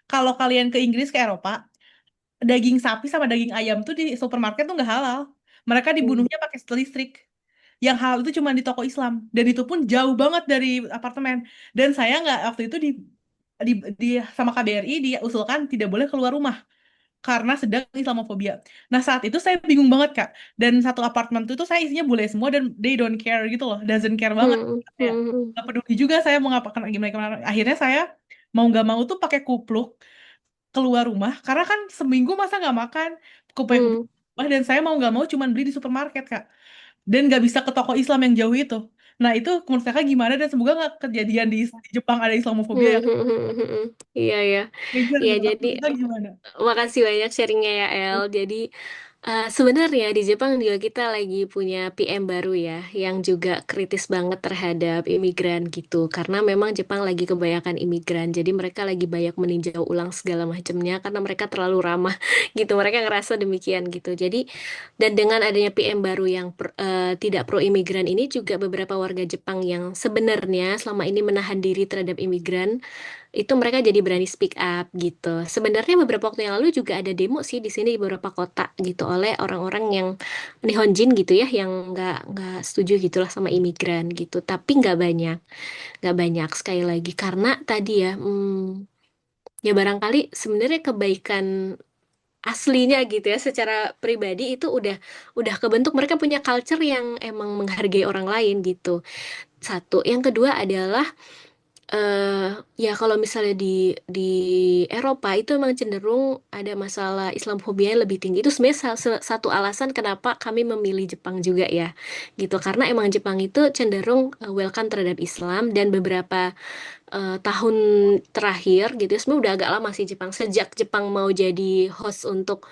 C: kalau kalian ke Inggris ke Eropa, daging sapi sama daging ayam tuh di supermarket tuh nggak halal. Mereka
A: Mm.
C: dibunuhnya pakai listrik. Yang halal itu cuma di toko Islam dan itu pun jauh banget dari apartemen. Dan saya nggak waktu itu di, di sama KBRI diusulkan tidak boleh keluar rumah karena sedang Islamofobia. Nah saat itu saya bingung banget Kak. Dan satu apartemen itu saya isinya bule semua dan they don't care gitu loh, doesn't care banget.
A: Mm.
C: Ya,
A: Mm.
C: nggak peduli juga saya mau ngapakan gimana gimana. Akhirnya saya mau nggak mau tuh pakai kupluk keluar rumah karena kan seminggu masa nggak makan kupluk
A: Mm.
C: dan saya mau nggak mau cuman beli di supermarket Kak dan nggak bisa ke toko Islam yang jauh itu. Nah itu menurut kakak gimana dan semoga nggak kejadian di Jepang ada Islamofobia ya Kak.
A: Mm. Iya ya.
C: Major
A: Iya
C: gitu.
A: jadi
C: Kita gimana?
A: makasih banyak sharingnya ya El. Jadi sebenarnya di Jepang juga kita lagi punya PM baru ya, yang juga kritis banget terhadap imigran gitu. Karena memang Jepang lagi kebanyakan imigran, jadi mereka lagi banyak meninjau ulang segala macamnya karena mereka terlalu ramah gitu. Mereka ngerasa demikian gitu. Jadi dan dengan adanya PM baru yang tidak pro imigran ini juga beberapa warga Jepang yang sebenarnya selama ini menahan diri terhadap imigran itu mereka jadi berani speak up gitu. Sebenarnya beberapa waktu yang lalu juga ada demo sih di sini di beberapa kota gitu oleh orang-orang yang Nihonjin gitu ya, yang nggak setuju gitulah sama imigran gitu. Tapi nggak banyak sekali lagi karena tadi ya, ya barangkali sebenarnya kebaikan aslinya gitu ya secara pribadi itu udah kebentuk, mereka punya culture yang emang menghargai orang lain gitu. Satu, yang kedua adalah eh ya kalau misalnya di Eropa itu emang cenderung ada masalah Islamofobia yang lebih tinggi. Itu sebenarnya satu alasan kenapa kami memilih Jepang juga ya, gitu. Karena emang Jepang itu cenderung welcome terhadap Islam dan beberapa tahun terakhir gitu ya, sebenarnya udah agak lama sih Jepang, sejak Jepang mau jadi host untuk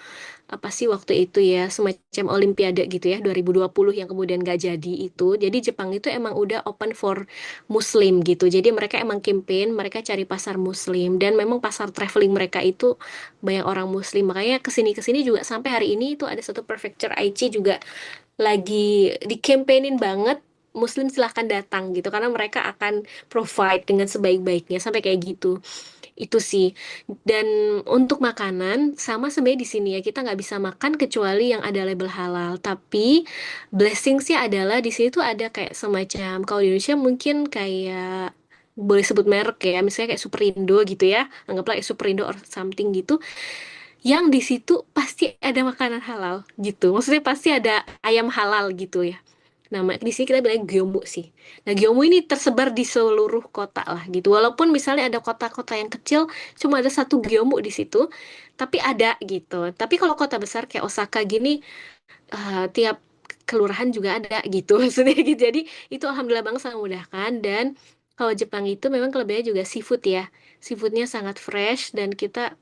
A: apa sih waktu itu ya, semacam Olimpiade gitu ya 2020 yang kemudian gak jadi itu. Jadi Jepang itu emang udah open for Muslim gitu. Jadi mereka emang campaign, mereka cari pasar Muslim dan memang pasar traveling mereka itu banyak orang Muslim. Makanya kesini-kesini juga sampai hari ini itu ada satu prefecture Aichi juga lagi di campaignin banget, Muslim silahkan datang gitu karena mereka akan provide dengan sebaik-baiknya sampai kayak gitu. Itu sih. Dan untuk makanan sama sebenarnya di sini ya kita nggak bisa makan kecuali yang ada label halal. Tapi blessing sih adalah di sini tuh ada kayak semacam, kalau di Indonesia mungkin kayak boleh sebut merek ya, misalnya kayak Superindo gitu ya, anggaplah kayak Superindo or something gitu, yang di situ pasti ada makanan halal gitu. Maksudnya pasti ada ayam halal gitu ya. Nama di sini kita bilang gyomu sih. Nah, gyomu ini tersebar di seluruh kota lah gitu. Walaupun misalnya ada kota-kota yang kecil cuma ada satu gyomu di situ, tapi ada gitu. Tapi kalau kota besar kayak Osaka gini, tiap kelurahan juga ada gitu. Maksudnya gitu. Jadi itu alhamdulillah banget sangat memudahkan. Dan kalau Jepang itu memang kelebihannya juga seafood ya. Seafoodnya sangat fresh dan kita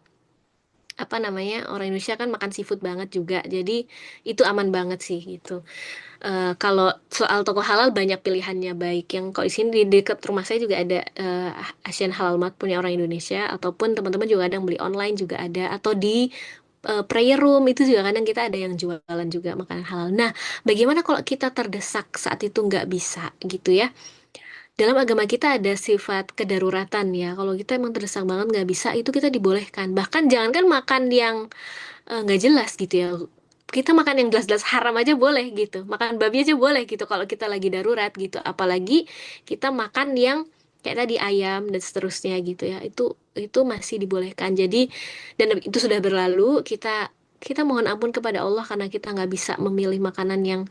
A: apa namanya, orang Indonesia kan makan seafood banget juga, jadi itu aman banget sih gitu. Kalau soal toko halal banyak pilihannya, baik yang kalau di sini di dekat rumah saya juga ada Asian Halal Mart punya orang Indonesia, ataupun teman-teman juga kadang beli online juga ada, atau di prayer room itu juga kadang kita ada yang jualan juga makanan halal. Nah, bagaimana kalau kita terdesak saat itu nggak bisa gitu ya? Dalam agama kita ada sifat kedaruratan ya. Kalau kita emang terdesak banget nggak bisa, itu kita dibolehkan. Bahkan jangankan makan yang nggak jelas gitu ya. Kita makan yang jelas-jelas haram aja boleh gitu. Makan babi aja boleh gitu kalau kita lagi darurat gitu. Apalagi kita makan yang kayak tadi ayam dan seterusnya gitu ya. Itu masih dibolehkan. Jadi dan itu sudah berlalu, kita kita mohon ampun kepada Allah karena kita nggak bisa memilih makanan yang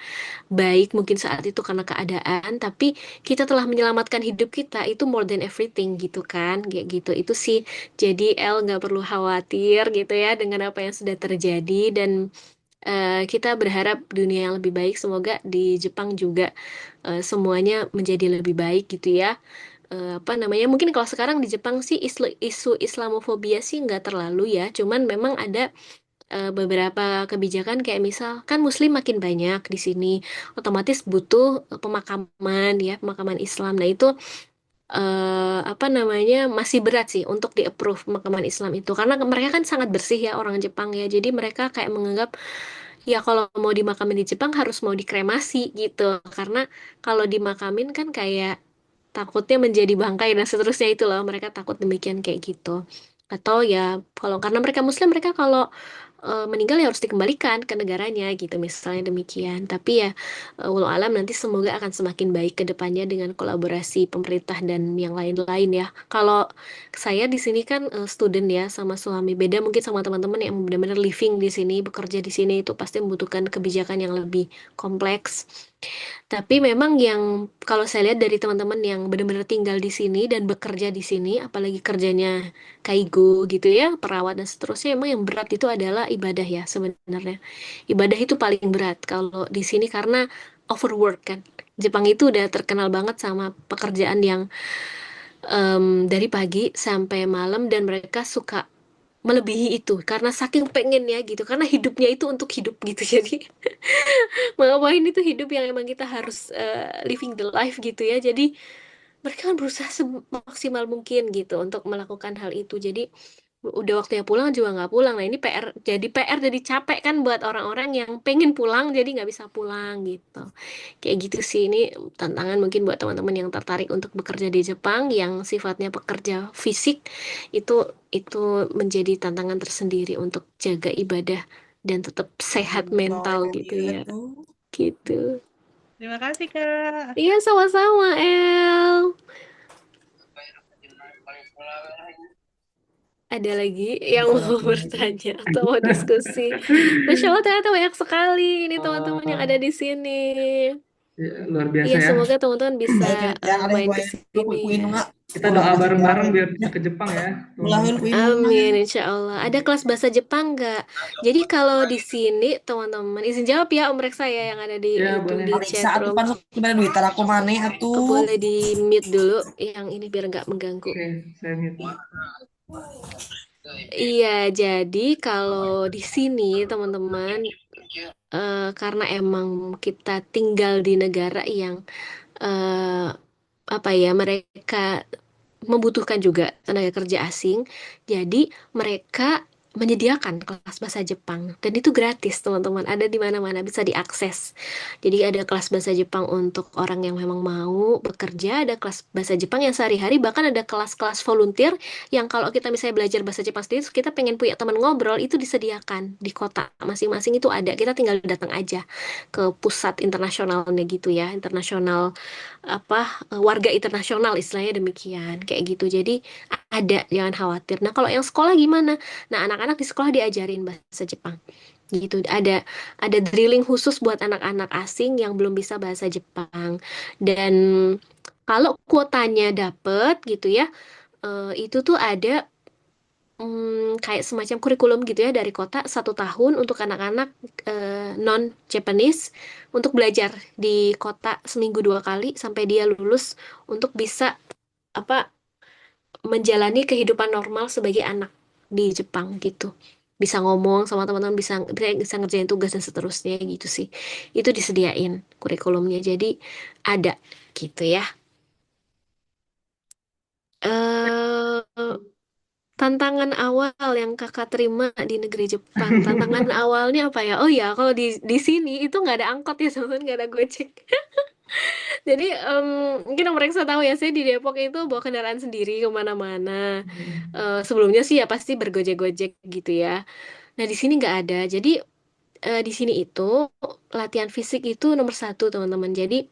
A: baik mungkin saat itu karena keadaan, tapi kita telah menyelamatkan hidup kita, itu more than everything gitu kan, kayak gitu. Itu sih, jadi El nggak perlu khawatir gitu ya dengan apa yang sudah terjadi. Dan kita berharap dunia yang lebih baik, semoga di Jepang juga semuanya menjadi lebih baik gitu ya. Apa namanya, mungkin kalau sekarang di Jepang sih isu Islamofobia sih nggak terlalu ya, cuman memang ada beberapa kebijakan kayak misal kan Muslim makin banyak di sini, otomatis butuh pemakaman ya, pemakaman Islam. Nah itu apa namanya, masih berat sih untuk di approve pemakaman Islam itu karena mereka kan sangat bersih ya orang Jepang ya. Jadi mereka kayak menganggap ya kalau mau dimakamin di Jepang harus mau dikremasi gitu, karena kalau dimakamin kan kayak takutnya menjadi bangkai dan seterusnya, itu loh mereka takut demikian kayak gitu. Atau ya kalau karena mereka Muslim, mereka kalau meninggal ya harus dikembalikan ke negaranya gitu misalnya demikian. Tapi ya walau alam, nanti semoga akan semakin baik ke depannya dengan kolaborasi pemerintah dan yang lain-lain ya. Kalau saya di sini kan student ya sama suami, beda mungkin sama teman-teman yang benar-benar living di sini, bekerja di sini, itu pasti membutuhkan kebijakan yang lebih kompleks. Tapi memang yang kalau saya lihat dari teman-teman yang benar-benar tinggal di sini dan bekerja di sini, apalagi kerjanya kaigo gitu ya, perawat dan seterusnya, emang yang berat itu adalah ibadah ya sebenarnya. Ibadah itu paling berat kalau di sini karena overwork kan. Jepang itu udah terkenal banget sama pekerjaan yang dari pagi sampai malam, dan mereka suka melebihi itu karena saking pengennya gitu, karena hidupnya itu untuk hidup gitu. Jadi ngapain itu hidup yang emang kita harus living the life gitu ya. Jadi mereka kan berusaha semaksimal mungkin gitu untuk melakukan hal itu. Jadi udah waktunya pulang juga nggak pulang. Nah ini PR jadi capek kan buat orang-orang yang pengen pulang jadi nggak bisa pulang gitu. Kayak gitu sih, ini tantangan mungkin buat teman-teman yang tertarik untuk bekerja di Jepang yang sifatnya pekerja fisik, itu menjadi tantangan tersendiri untuk jaga ibadah dan tetap sehat mental gitu ya. Gitu.
C: Terima kasih, Kak.
A: Iya, sama-sama, El. Ada lagi yang mau bertanya atau mau diskusi? Masya Allah, ternyata banyak sekali ini teman-teman yang ada
B: Wah,
A: di sini.
B: ya, luar biasa
A: Iya,
B: ya.
A: semoga teman-teman bisa
D: Jangan ada yang
A: main
D: gue
A: ke sini
D: kukuin
A: ya.
D: nggak?
B: Kita
D: Ulah
B: doa
D: kasih tahu.
B: bareng-bareng biar bisa ke Jepang ya,
D: Ulah
B: teman-teman.
D: heul ku imah.
A: Amin, insya Allah. Ada kelas bahasa Jepang nggak? Jadi kalau di sini teman-teman, izin jawab ya Om Reksa ya yang ada di
B: Ya,
A: itu di
B: boleh.
D: Periksa
A: chat
D: atuh
A: room.
D: pan sok sebenarnya duit aku maneh atuh.
A: Boleh di mute dulu yang ini biar nggak mengganggu.
B: Oke, saya mute.
A: Iya, jadi kalau di sini teman-teman, karena emang kita tinggal di negara yang eh, apa ya mereka membutuhkan juga tenaga kerja asing. Jadi mereka menyediakan kelas bahasa Jepang dan itu gratis teman-teman. Ada di mana-mana bisa diakses. Jadi ada kelas bahasa Jepang untuk orang yang memang mau bekerja, ada kelas bahasa Jepang yang sehari-hari, bahkan ada kelas-kelas volunteer yang kalau kita misalnya belajar bahasa Jepang sendiri, terus kita pengen punya teman ngobrol, itu disediakan di kota masing-masing itu ada. Kita tinggal datang aja ke pusat internasionalnya gitu ya, internasional warga internasional istilahnya demikian kayak gitu jadi ada jangan khawatir. Nah kalau yang sekolah gimana? Nah anak-anak di sekolah diajarin bahasa Jepang gitu ada drilling khusus buat anak-anak asing yang belum bisa bahasa Jepang dan kalau kuotanya dapet gitu ya itu tuh ada kayak semacam kurikulum gitu ya dari kota 1 tahun untuk anak-anak non Japanese untuk belajar di kota seminggu 2 kali sampai dia lulus untuk bisa apa menjalani kehidupan normal sebagai anak di Jepang gitu. Bisa ngomong sama teman-teman, bisa ngerjain tugas dan seterusnya gitu sih. Itu disediain kurikulumnya. Jadi ada gitu ya. eh Tantangan awal yang kakak terima di negeri Jepang, tantangan awalnya apa ya? Oh ya, kalau di sini itu nggak ada angkot ya, teman-teman, nggak ada Gojek. Jadi mungkin yang mereka tahu ya, saya di Depok itu bawa kendaraan sendiri kemana-mana. Sebelumnya sih ya pasti bergojek-gojek gitu ya. Nah di sini nggak ada. Jadi di sini itu latihan fisik itu nomor satu teman-teman. Jadi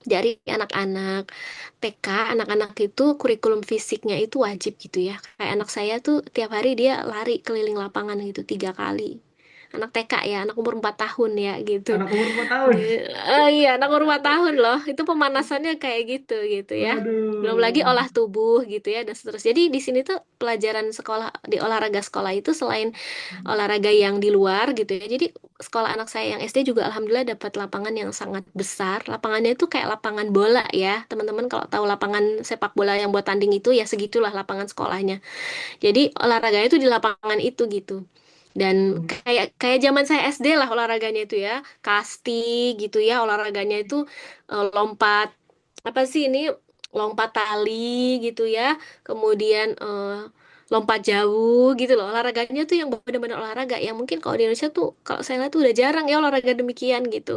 A: dari anak-anak TK, anak-anak itu kurikulum fisiknya itu wajib gitu ya. Kayak anak saya tuh tiap hari dia lari keliling lapangan gitu 3 kali. Anak TK ya, anak umur 4 tahun ya gitu.
B: Anak umur 4 tahun.
A: Iya, anak umur 4 tahun loh. Itu pemanasannya kayak gitu gitu ya. Belum lagi
B: Waduh.
A: olah tubuh gitu ya dan seterusnya. Jadi di sini tuh pelajaran sekolah di olahraga sekolah itu selain olahraga yang di luar gitu ya. Jadi sekolah anak saya yang SD juga alhamdulillah dapat lapangan yang sangat besar. Lapangannya itu kayak lapangan bola ya. Teman-teman kalau tahu lapangan sepak bola yang buat tanding itu ya segitulah lapangan sekolahnya. Jadi olahraganya itu di lapangan itu gitu. Dan kayak kayak zaman saya SD lah olahraganya itu ya. Kasti gitu ya olahraganya itu lompat apa sih ini lompat tali gitu ya. Kemudian lompat jauh gitu loh. Olahraganya tuh yang benar-benar olahraga yang mungkin kalau di Indonesia tuh kalau saya lihat tuh udah jarang ya olahraga demikian gitu.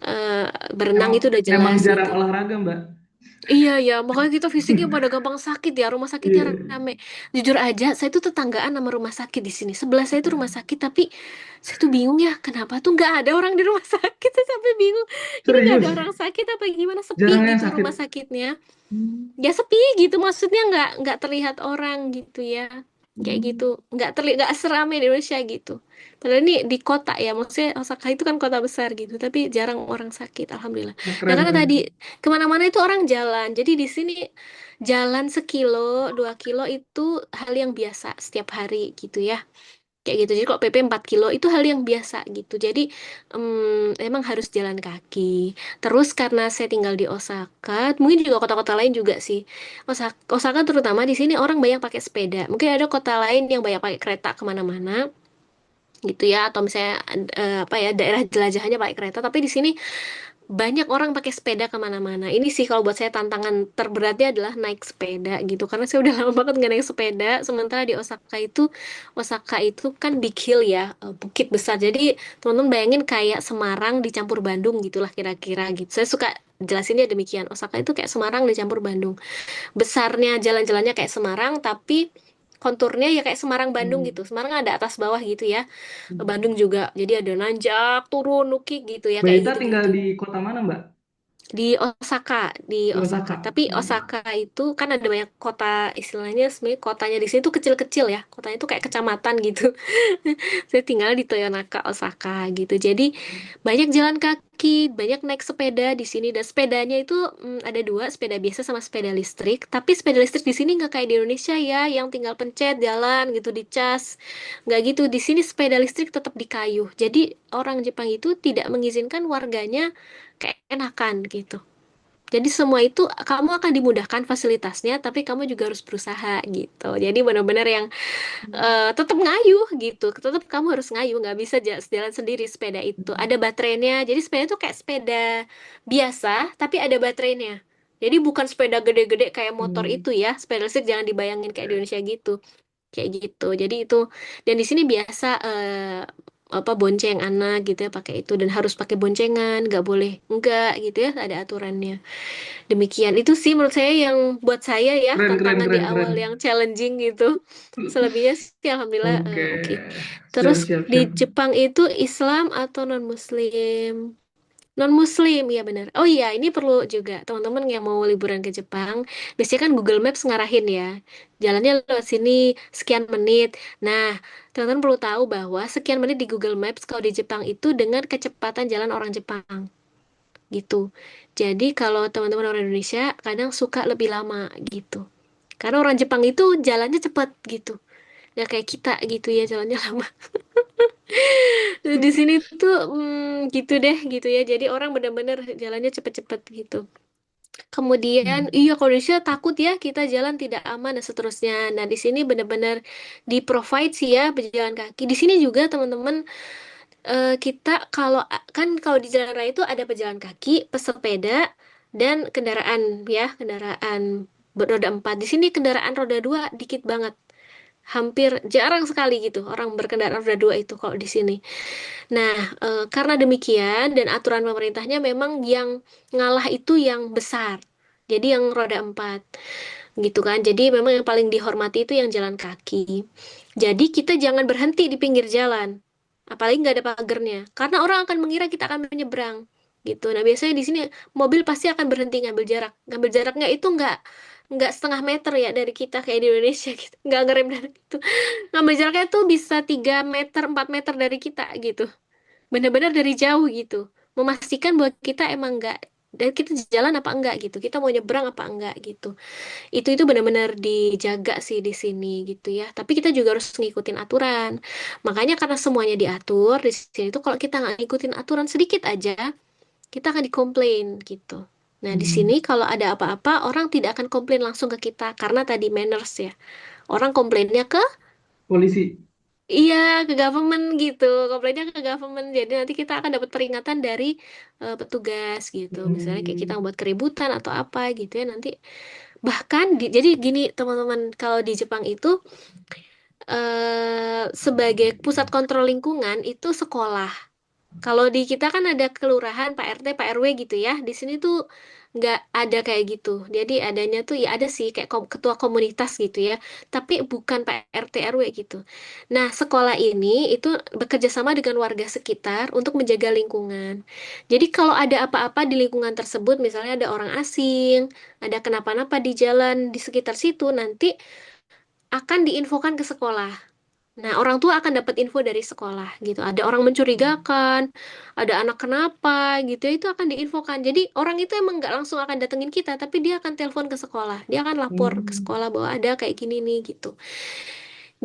A: Eh, Berenang
B: Memang
A: itu udah
B: memang
A: jelas gitu.
B: jarang olahraga, Mbak.
A: Iya ya, makanya kita fisiknya pada gampang sakit ya. Rumah sakitnya
B: Iya.
A: rame. Jujur aja, saya tuh tetanggaan sama rumah sakit di sini. Sebelah saya tuh rumah sakit, tapi saya tuh bingung ya, kenapa tuh nggak ada orang di rumah sakit? Saya sampai bingung. Ini nggak ada
B: Serius.
A: orang sakit apa gimana? Sepi
B: Jarang yang
A: gitu
B: sakit.
A: rumah sakitnya.
B: Hmm.
A: Ya sepi gitu, maksudnya nggak terlihat orang gitu ya. Kayak gitu, nggak seramai di Indonesia gitu. Padahal ini di kota ya, maksudnya Osaka itu kan kota besar gitu, tapi jarang orang sakit, alhamdulillah.
B: Wah,
A: Nah
B: keren
A: karena
B: keren.
A: tadi kemana-mana itu orang jalan, jadi di sini jalan 1 kilo 2 kilo itu hal yang biasa setiap hari gitu ya. Kayak gitu. Jadi kalau PP 4 kilo itu hal yang biasa gitu. Jadi emang harus jalan kaki. Terus karena saya tinggal di Osaka, mungkin juga kota-kota lain juga sih. Osaka terutama di sini orang banyak pakai sepeda. Mungkin ada kota lain yang banyak pakai kereta kemana-mana gitu ya. Atau misalnya apa ya daerah jelajahannya pakai kereta. Tapi di sini banyak orang pakai sepeda kemana-mana. Ini sih kalau buat saya tantangan terberatnya adalah naik sepeda gitu. Karena saya udah lama banget nggak naik sepeda. Sementara di Osaka itu kan big hill ya, bukit besar. Jadi teman-teman bayangin kayak Semarang dicampur Bandung gitulah kira-kira gitu. Saya suka jelasinnya demikian. Osaka itu kayak Semarang dicampur Bandung. Besarnya jalan-jalannya kayak Semarang, tapi konturnya ya kayak Semarang Bandung gitu.
B: Hmm.
A: Semarang ada atas bawah gitu ya. Bandung juga. Jadi ada nanjak, turun, nukik gitu ya
B: Mbak
A: kayak
B: Ita tinggal
A: gitu-gitu.
B: di kota mana, Mbak?
A: di
B: Di
A: Osaka.
B: Osaka.
A: Tapi Osaka itu kan ada banyak kota, istilahnya sebenarnya kotanya di sini tuh kecil-kecil ya. Kotanya tuh kayak kecamatan gitu. Saya tinggal di Toyonaka, Osaka gitu. Jadi banyak jalan kaki, banyak naik sepeda di sini dan sepedanya itu ada dua, sepeda biasa sama sepeda listrik. Tapi sepeda listrik di sini nggak kayak di Indonesia ya, yang tinggal pencet jalan gitu dicas. Nggak gitu. Di sini sepeda listrik tetap di kayu. Jadi orang Jepang itu tidak mengizinkan warganya keenakan gitu. Jadi semua itu kamu akan dimudahkan fasilitasnya, tapi kamu juga harus berusaha gitu. Jadi benar-benar yang tetap ngayuh gitu, tetap kamu harus ngayuh, nggak bisa jalan sendiri sepeda itu. Ada baterainya, jadi sepeda itu kayak sepeda biasa, tapi ada baterainya. Jadi bukan sepeda gede-gede kayak motor
B: Hmm,
A: itu ya, sepeda listrik jangan dibayangin kayak di
B: oke.
A: Indonesia gitu, kayak gitu. Jadi itu dan di sini biasa apa bonceng anak gitu ya pakai itu dan harus pakai boncengan, nggak boleh enggak gitu ya, ada aturannya. Demikian itu sih menurut saya yang buat saya ya
B: Keren, keren,
A: tantangan di
B: keren, keren.
A: awal yang challenging gitu. Selebihnya sih alhamdulillah
B: Oke.
A: oke.
B: Siap,
A: Terus
B: siap,
A: di
B: siap.
A: Jepang itu Islam atau non-Muslim? Non-Muslim, ya benar. Oh iya, ini perlu juga teman-teman yang mau liburan ke Jepang, biasanya kan Google Maps ngarahin ya. Jalannya lewat sini sekian menit. Nah, teman-teman perlu tahu bahwa sekian menit di Google Maps kalau di Jepang itu dengan kecepatan jalan orang Jepang gitu. Jadi kalau teman-teman orang Indonesia kadang suka lebih lama gitu. Karena orang Jepang itu jalannya cepat gitu. Nggak kayak kita gitu ya jalannya lama. Di sini tuh gitu deh gitu ya. Jadi orang benar-benar jalannya cepet-cepet gitu. Kemudian,
B: Hmm.
A: iya kalau di Indonesia takut ya kita jalan tidak aman dan seterusnya. Nah di sini benar-benar di provide sih ya berjalan kaki. Di sini juga teman-teman kita kan kalau di jalan raya itu ada pejalan kaki, pesepeda, dan kendaraan ya kendaraan beroda empat. Di sini kendaraan roda dua dikit banget. Hampir jarang sekali gitu orang berkendaraan roda dua itu kalau di sini. Nah, karena demikian dan aturan pemerintahnya memang yang ngalah itu yang besar. Jadi yang roda empat gitu kan. Jadi memang yang paling dihormati itu yang jalan kaki. Jadi kita jangan berhenti di pinggir jalan. Apalagi nggak ada pagernya. Karena orang akan mengira kita akan menyeberang gitu. Nah, biasanya di sini mobil pasti akan berhenti ngambil jarak. Ngambil jaraknya itu nggak setengah meter ya dari kita kayak di Indonesia gitu. Nggak ngerem dari itu. Ngambil jaraknya tuh bisa 3 meter, 4 meter dari kita gitu. Benar-benar dari jauh gitu, memastikan bahwa kita emang enggak dan kita jalan apa enggak gitu, kita mau nyebrang apa enggak gitu. Itu benar-benar dijaga sih di sini gitu ya, tapi kita juga harus ngikutin aturan. Makanya karena semuanya diatur di sini tuh kalau kita nggak ngikutin aturan sedikit aja kita akan dikomplain gitu. Nah di sini
B: Hmm.
A: kalau ada apa-apa orang tidak akan komplain langsung ke kita karena tadi manners ya, orang komplainnya ke
B: Polisi.
A: iya, ke government gitu. Komplainnya ke government. Jadi nanti kita akan dapat peringatan dari petugas gitu. Misalnya kayak kita
B: Hmm.
A: membuat keributan atau apa gitu ya nanti. Bahkan jadi gini teman-teman, kalau di Jepang itu sebagai pusat kontrol lingkungan itu sekolah. Kalau di kita kan ada kelurahan, Pak RT, Pak RW gitu ya. Di sini tuh nggak ada kayak gitu. Jadi adanya tuh ya ada sih kayak ketua komunitas gitu ya. Tapi bukan Pak RT RW gitu. Nah, sekolah ini itu bekerja sama dengan warga sekitar untuk menjaga lingkungan. Jadi kalau ada apa-apa di lingkungan tersebut, misalnya ada orang asing, ada kenapa-napa di jalan di sekitar situ, nanti akan diinfokan ke sekolah. Nah, orang tua akan dapat info dari sekolah gitu. Ada orang mencurigakan, ada anak kenapa gitu ya, itu akan diinfokan. Jadi orang itu emang nggak langsung akan datengin kita, tapi dia akan telepon ke sekolah. Dia akan lapor ke
B: Hmm.
A: sekolah bahwa ada kayak gini nih gitu.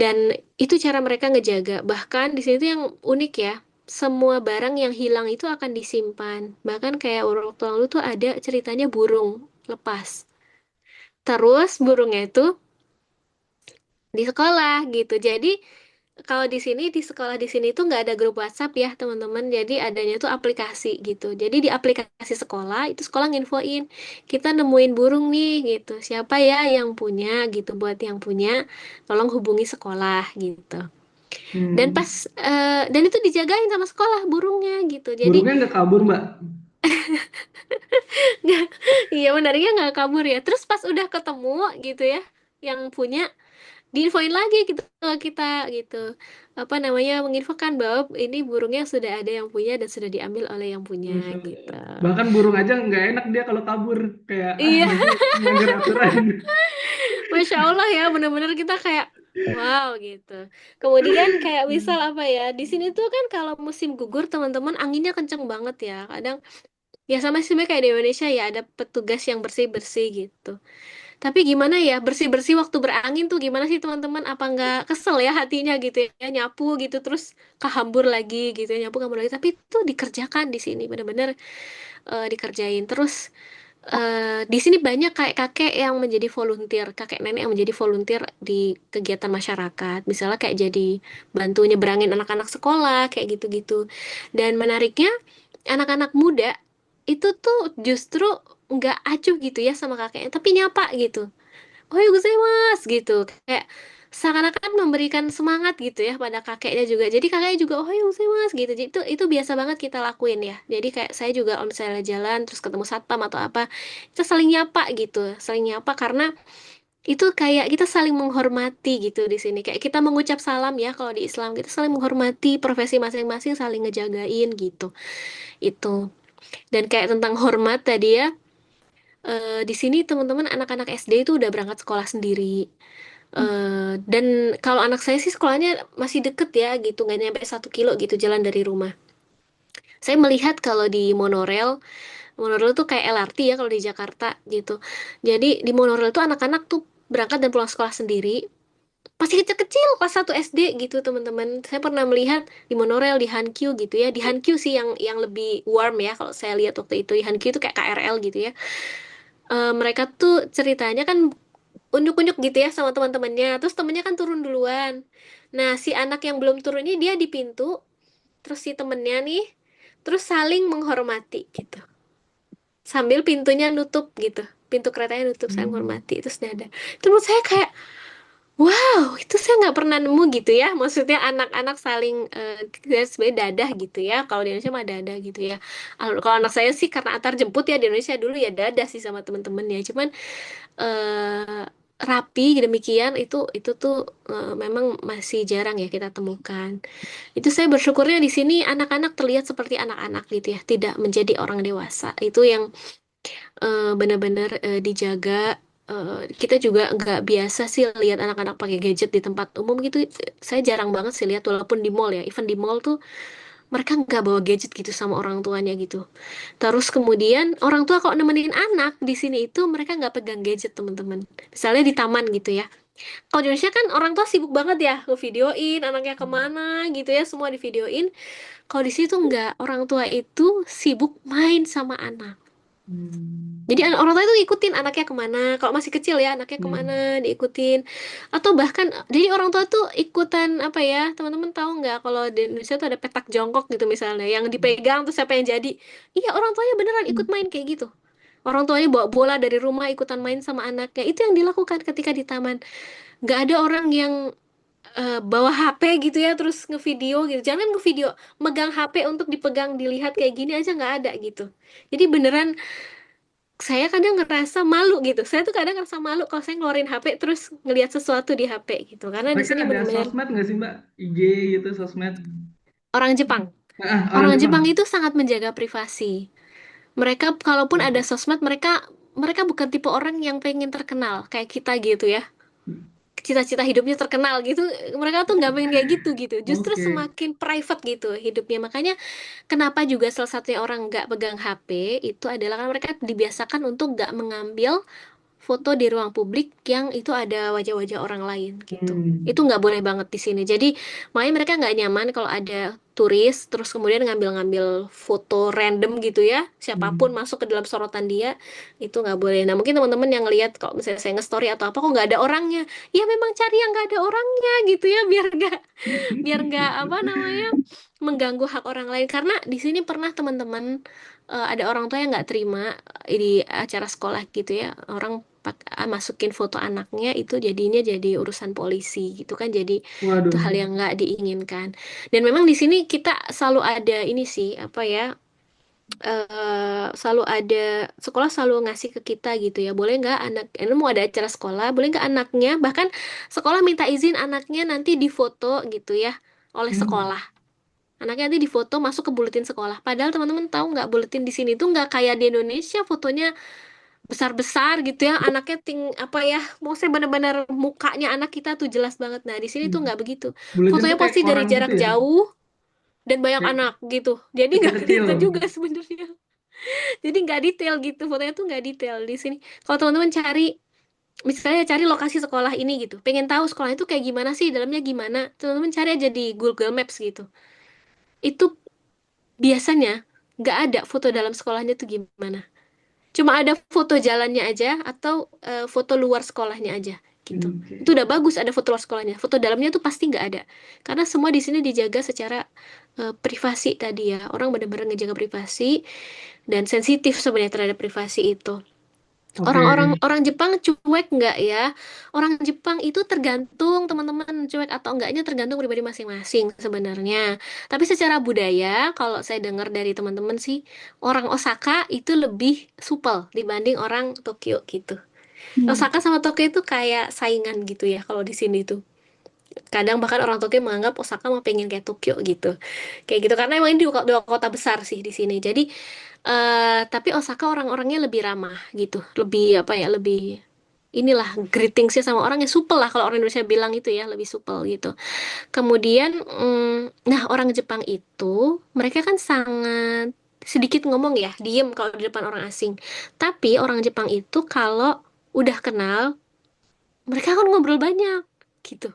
A: Dan itu cara mereka ngejaga. Bahkan di sini tuh yang unik ya, semua barang yang hilang itu akan disimpan. Bahkan kayak waktu lalu tuh ada ceritanya burung lepas. Terus burungnya itu di sekolah gitu. Jadi kalau di sini di sekolah di sini tuh nggak ada grup WhatsApp ya teman-teman. Jadi adanya tuh aplikasi gitu. Jadi di aplikasi sekolah itu sekolah nginfoin kita nemuin burung nih gitu. Siapa ya yang punya gitu. Buat yang punya tolong hubungi sekolah gitu. Dan
B: Hmm.
A: pas dan itu dijagain sama sekolah burungnya gitu. Jadi
B: Burungnya nggak kabur, Mbak.
A: nggak, iya menariknya nggak kabur ya. Terus pas udah ketemu gitu ya yang punya diinfoin lagi gitu ke kita gitu, apa namanya, menginfokan bahwa ini burungnya sudah ada yang punya dan sudah diambil oleh yang punya
B: Masya Allah.
A: gitu.
B: Bahkan burung aja nggak enak dia kalau kabur, kayak
A: Iya.
B: nanti melanggar aturan.
A: Masya Allah ya, bener-bener kita kayak wow gitu. Kemudian kayak misal apa ya, di sini tuh kan kalau musim gugur teman-teman anginnya kenceng banget ya. Kadang ya sama sih sebenarnya kayak di Indonesia ya ada petugas yang bersih-bersih gitu. Tapi gimana ya bersih-bersih waktu berangin tuh gimana sih teman-teman? Apa nggak kesel ya hatinya gitu ya, nyapu gitu terus kehambur lagi gitu ya, nyapu kehambur lagi. Tapi itu dikerjakan di sini bener-bener dikerjain. Terus di sini banyak kakek-kakek yang menjadi volunteer, kakek nenek yang menjadi volunteer di kegiatan masyarakat. Misalnya kayak jadi bantu nyeberangin anak-anak sekolah, kayak gitu-gitu. Dan menariknya, anak-anak muda itu tuh justru nggak acuh gitu ya sama kakeknya, tapi nyapa gitu. Oh gozaimasu gitu, kayak seakan-akan memberikan semangat gitu ya pada kakeknya juga, jadi kakeknya juga oh gozaimasu gitu. Jadi itu biasa banget kita lakuin ya. Jadi kayak saya juga kalau misalnya jalan terus ketemu satpam atau apa, kita saling nyapa gitu, saling nyapa karena itu kayak kita saling menghormati gitu di sini, kayak kita mengucap salam ya kalau di Islam, kita saling menghormati profesi masing-masing, saling ngejagain gitu. Itu. Dan kayak tentang hormat tadi ya, di sini teman-teman anak-anak SD itu udah berangkat sekolah sendiri. Dan kalau anak saya sih sekolahnya masih deket ya gitu, nggak nyampe 1 kilo gitu jalan dari rumah. Saya melihat kalau di monorail, monorail tuh kayak LRT ya kalau di Jakarta gitu. Jadi di monorail tuh anak-anak tuh berangkat dan pulang sekolah sendiri. Masih kecil-kecil kelas 1 SD gitu teman-teman. Saya pernah melihat di monorail di Hankyu gitu ya. Di Hankyu sih yang lebih warm ya kalau saya lihat waktu itu. Di Hankyu itu kayak KRL gitu ya. Mereka tuh ceritanya kan unjuk-unjuk gitu ya sama teman-temannya. Terus temennya kan turun duluan. Nah, si anak yang belum turun ini dia di pintu, terus si temennya nih, terus saling menghormati gitu. Sambil pintunya nutup gitu. Pintu keretanya nutup, saling
B: Hmm.
A: menghormati, terus dada. Itu menurut saya kayak, wow, itu saya nggak pernah nemu gitu ya. Maksudnya anak-anak saling sebenarnya dadah gitu ya. Kalau di Indonesia mah dadah gitu ya. Kalau anak saya sih karena antar jemput ya di Indonesia dulu ya dadah sih sama temen-temennya. Cuman eh, rapi demikian itu tuh memang masih jarang ya kita temukan. Itu saya bersyukurnya di sini anak-anak terlihat seperti anak-anak gitu ya, tidak menjadi orang dewasa. Itu yang benar-benar dijaga. Kita juga nggak biasa sih lihat anak-anak pakai gadget di tempat umum gitu. Saya jarang banget sih lihat walaupun di mall ya. Even di mall tuh mereka nggak bawa gadget gitu sama orang tuanya gitu. Terus kemudian orang tua kalau nemenin anak di sini itu mereka nggak pegang gadget teman-teman. Misalnya di taman gitu ya. Kalau di Indonesia kan orang tua sibuk banget ya ngevideoin anaknya kemana gitu ya, semua divideoin. Kalau di situ tuh nggak, orang tua itu sibuk main sama anak.
B: Hmm.
A: Jadi orang tua itu ikutin anaknya kemana. Kalau masih kecil ya anaknya kemana
B: Hmm.
A: diikutin. Atau bahkan jadi orang tua tuh ikutan apa ya, teman-teman tahu nggak kalau di Indonesia tuh ada petak jongkok gitu misalnya, yang dipegang tuh siapa yang jadi. Iya orang tuanya beneran ikut main kayak gitu. Orang tuanya bawa bola dari rumah ikutan main sama anaknya. Itu yang dilakukan ketika di taman. Nggak ada orang yang bawa HP gitu ya terus ngevideo gitu. Jangan ngevideo, megang HP untuk dipegang dilihat kayak gini aja nggak ada gitu. Jadi beneran saya kadang ngerasa malu gitu. Saya tuh kadang ngerasa malu kalau saya ngeluarin HP terus ngelihat sesuatu di HP gitu. Karena di
B: Mereka
A: sini
B: ada
A: bener-bener
B: sosmed nggak sih Mbak? IG gitu, sosmed.
A: orang Jepang.
B: Orang
A: Orang
B: Jepang.
A: Jepang itu sangat menjaga privasi. Mereka kalaupun ada sosmed, mereka mereka bukan tipe orang yang pengen terkenal kayak kita gitu ya. Cita-cita hidupnya terkenal gitu, mereka tuh nggak pengen kayak gitu gitu, justru
B: Oke.
A: semakin private gitu hidupnya. Makanya kenapa juga salah satunya orang nggak pegang HP itu adalah karena mereka dibiasakan untuk nggak mengambil foto di ruang publik yang itu ada wajah-wajah orang lain gitu. Itu
B: Hmm.
A: nggak boleh banget di sini. Jadi makanya mereka nggak nyaman kalau ada turis terus kemudian ngambil-ngambil foto random gitu ya. Siapapun
B: Hmm.
A: masuk ke dalam sorotan dia itu nggak boleh. Nah mungkin teman-teman yang ngelihat kalau misalnya saya nge-story atau apa kok nggak ada orangnya. Ya memang cari yang nggak ada orangnya gitu ya biar nggak apa namanya mengganggu hak orang lain. Karena di sini pernah teman-teman ada orang tua yang nggak terima di acara sekolah gitu ya, orang masukin foto anaknya itu jadinya jadi urusan polisi gitu kan, jadi itu
B: Waduh.
A: hal yang nggak diinginkan. Dan memang di sini kita selalu ada ini sih apa ya, selalu ada sekolah selalu ngasih ke kita gitu ya. Boleh nggak anak ini mau ada acara sekolah, boleh nggak anaknya bahkan sekolah minta izin anaknya nanti difoto gitu ya oleh
B: Hmm.
A: sekolah. Anaknya nanti difoto masuk ke buletin sekolah. Padahal teman-teman tahu nggak buletin di sini tuh nggak kayak di Indonesia fotonya besar-besar gitu ya. Anaknya apa ya? Mau saya benar-benar mukanya anak kita tuh jelas banget. Nah, di sini tuh nggak begitu.
B: Buletin
A: Fotonya
B: tuh kayak
A: pasti dari
B: koran gitu
A: jarak
B: ya,
A: jauh dan banyak
B: kayak
A: anak gitu. Jadi nggak
B: kecil-kecil.
A: kelihatan juga sebenarnya. Jadi nggak detail gitu. Fotonya tuh nggak detail di sini. Kalau teman-teman cari misalnya cari lokasi sekolah ini gitu. Pengen tahu sekolah itu kayak gimana sih, dalamnya gimana? Teman-teman cari aja di Google Maps gitu. Itu biasanya nggak ada foto dalam sekolahnya tuh gimana. Cuma ada foto jalannya aja atau foto luar sekolahnya aja gitu. Itu
B: Oke.
A: udah bagus ada foto luar sekolahnya. Foto dalamnya tuh pasti nggak ada. Karena semua di sini dijaga secara privasi tadi ya. Orang benar-benar ngejaga privasi dan sensitif sebenarnya terhadap privasi itu.
B: Oke.
A: Orang-orang orang Jepang cuek nggak ya? Orang Jepang itu tergantung teman-teman cuek atau enggaknya tergantung pribadi masing-masing sebenarnya. Tapi secara budaya, kalau saya dengar dari teman-teman sih, orang Osaka itu lebih supel dibanding orang Tokyo gitu.
C: Hmm.
A: Osaka sama Tokyo itu kayak saingan gitu ya kalau di sini tuh. Kadang bahkan orang Tokyo menganggap Osaka mau pengen kayak Tokyo gitu. Kayak gitu karena emang ini dua kota besar sih di sini. Jadi tapi Osaka orang-orangnya lebih ramah gitu. Lebih apa ya, lebih inilah greetingsnya sama orangnya supel lah kalau orang Indonesia bilang itu ya, lebih supel gitu. Kemudian nah orang Jepang itu mereka kan sangat sedikit ngomong ya, diem kalau di depan orang asing. Tapi orang Jepang itu kalau udah kenal, mereka kan ngobrol banyak gitu.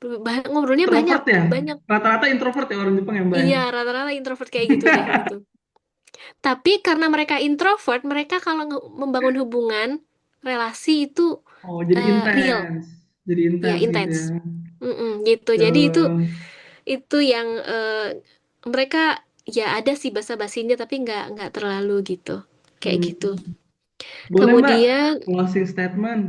A: Ngobrolnya banyak,
B: Introvert ya?
A: banyak.
B: Rata-rata introvert ya orang Jepang yang banyak.
A: Iya, rata-rata introvert kayak gitu deh gitu. Tapi karena mereka introvert, mereka kalau membangun hubungan, relasi itu
B: Oh, jadi
A: real,
B: intens. Jadi
A: ya
B: intens gitu
A: intens.
B: ya.
A: Gitu. Jadi
B: Tuh.
A: itu yang mereka ya ada sih basa-basinya, tapi nggak terlalu gitu, kayak
B: Hmm.
A: gitu.
B: Boleh Mbak,
A: Kemudian
B: closing statement.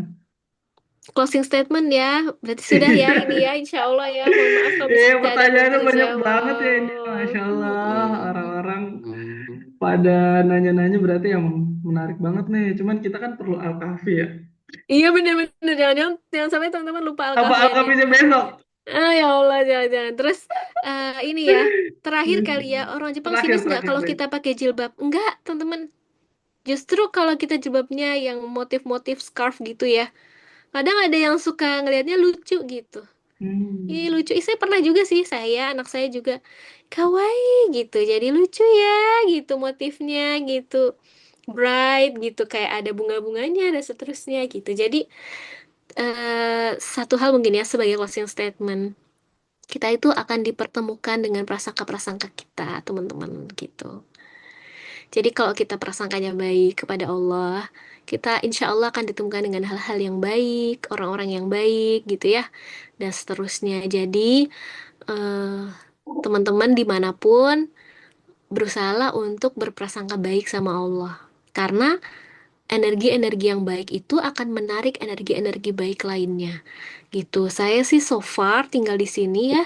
A: closing statement ya, berarti sudah ya ini ya, insya Allah ya. Mohon maaf kalau misalnya ada yang belum
B: Pertanyaannya banyak banget ya ini.
A: terjawab.
B: Masya Allah,
A: Mm-mm.
B: orang-orang
A: Mm.
B: pada nanya-nanya berarti yang menarik banget nih. Cuman kita kan perlu Al-Kahfi ya.
A: Iya bener-bener jangan sampai teman-teman lupa
B: Apa
A: Al-Kahfiannya.
B: Al-Kahfinya besok?
A: Ya Allah jangan-jangan. Terus ini ya terakhir kali ya orang Jepang
B: Terakhir,
A: sinis nggak
B: terakhir
A: kalau
B: deh.
A: kita pakai jilbab? Enggak teman-teman. Justru kalau kita jilbabnya yang motif-motif scarf gitu ya. Kadang ada yang suka ngelihatnya lucu gitu. Ih
B: Hmm.
A: lucu. Saya pernah juga sih anak saya juga kawaii gitu. Jadi lucu ya gitu motifnya gitu. Bright gitu kayak ada bunga-bunganya dan seterusnya gitu. Jadi satu hal mungkin ya sebagai closing statement, kita itu akan dipertemukan dengan prasangka-prasangka kita, teman-teman gitu. Jadi kalau kita prasangkanya baik kepada Allah, kita insya Allah akan ditemukan dengan hal-hal yang baik, orang-orang yang baik gitu ya, dan seterusnya. Jadi eh, teman-teman dimanapun berusahalah untuk berprasangka baik sama Allah. Karena energi-energi yang baik itu akan menarik energi-energi baik lainnya. Gitu. Saya sih so far tinggal di sini ya.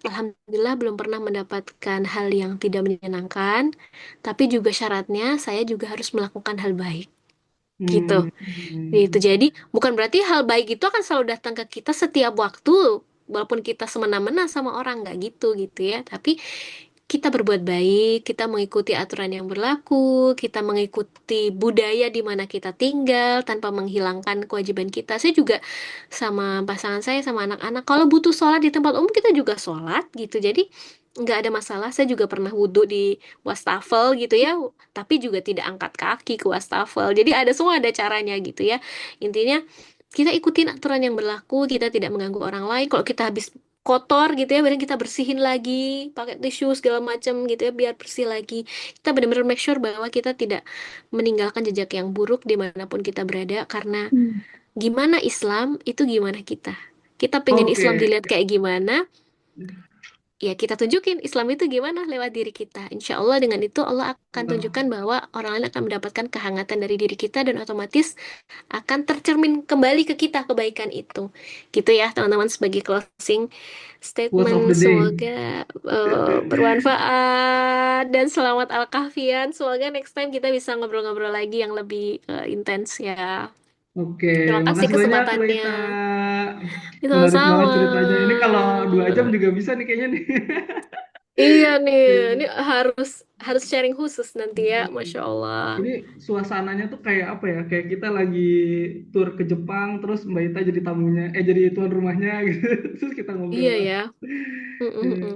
A: Alhamdulillah belum pernah mendapatkan hal yang tidak menyenangkan, tapi juga syaratnya saya juga harus melakukan hal baik. Gitu.
B: Hmm.
A: Gitu.
B: Hmm.
A: Jadi bukan berarti hal baik itu akan selalu datang ke kita setiap waktu, walaupun kita semena-mena sama orang nggak gitu gitu ya. Tapi kita berbuat baik, kita mengikuti aturan yang berlaku, kita mengikuti budaya di mana kita tinggal tanpa menghilangkan kewajiban kita. Saya juga sama pasangan saya, sama anak-anak, kalau butuh sholat di tempat umum kita juga sholat gitu. Jadi nggak ada masalah. Saya juga pernah wudhu di wastafel gitu ya, tapi juga tidak angkat kaki ke wastafel. Jadi ada semua ada caranya gitu ya. Intinya kita ikutin aturan yang berlaku, kita tidak mengganggu orang lain. Kalau kita habis kotor gitu ya, badan kita bersihin lagi pakai tisu segala macam gitu ya biar bersih lagi. Kita benar-benar make sure bahwa kita tidak meninggalkan jejak yang buruk dimanapun kita berada karena
C: Hmm.
A: gimana Islam itu gimana kita. Kita pengen Islam
B: Oke.
A: dilihat kayak gimana, ya kita tunjukin Islam itu gimana lewat diri kita. Insya Allah dengan itu Allah akan
B: Mantap.
A: tunjukkan bahwa orang lain akan mendapatkan kehangatan dari diri kita dan otomatis akan tercermin kembali ke kita kebaikan itu. Gitu ya teman-teman sebagai closing
B: Quotes of
A: statement.
B: the day.
A: Semoga bermanfaat dan selamat Al-Kahfian. Semoga next time kita bisa ngobrol-ngobrol lagi yang lebih intens ya.
B: Oke,
A: Terima kasih
B: makasih banyak Mbak Ita.
A: kesempatannya.
B: Menarik banget
A: Sama-sama.
B: ceritanya. Ini kalau 2 jam juga bisa nih kayaknya nih.
A: Iya nih, ini
B: Oke.
A: harus harus sharing khusus nanti ya,
B: Mm-mm.
A: Masya Allah.
B: Ini suasananya tuh kayak apa ya? Kayak kita lagi tur ke Jepang, terus Mbak Ita jadi tamunya, jadi tuan rumahnya gitu. Terus kita
A: Iya
B: ngobrol.
A: ya.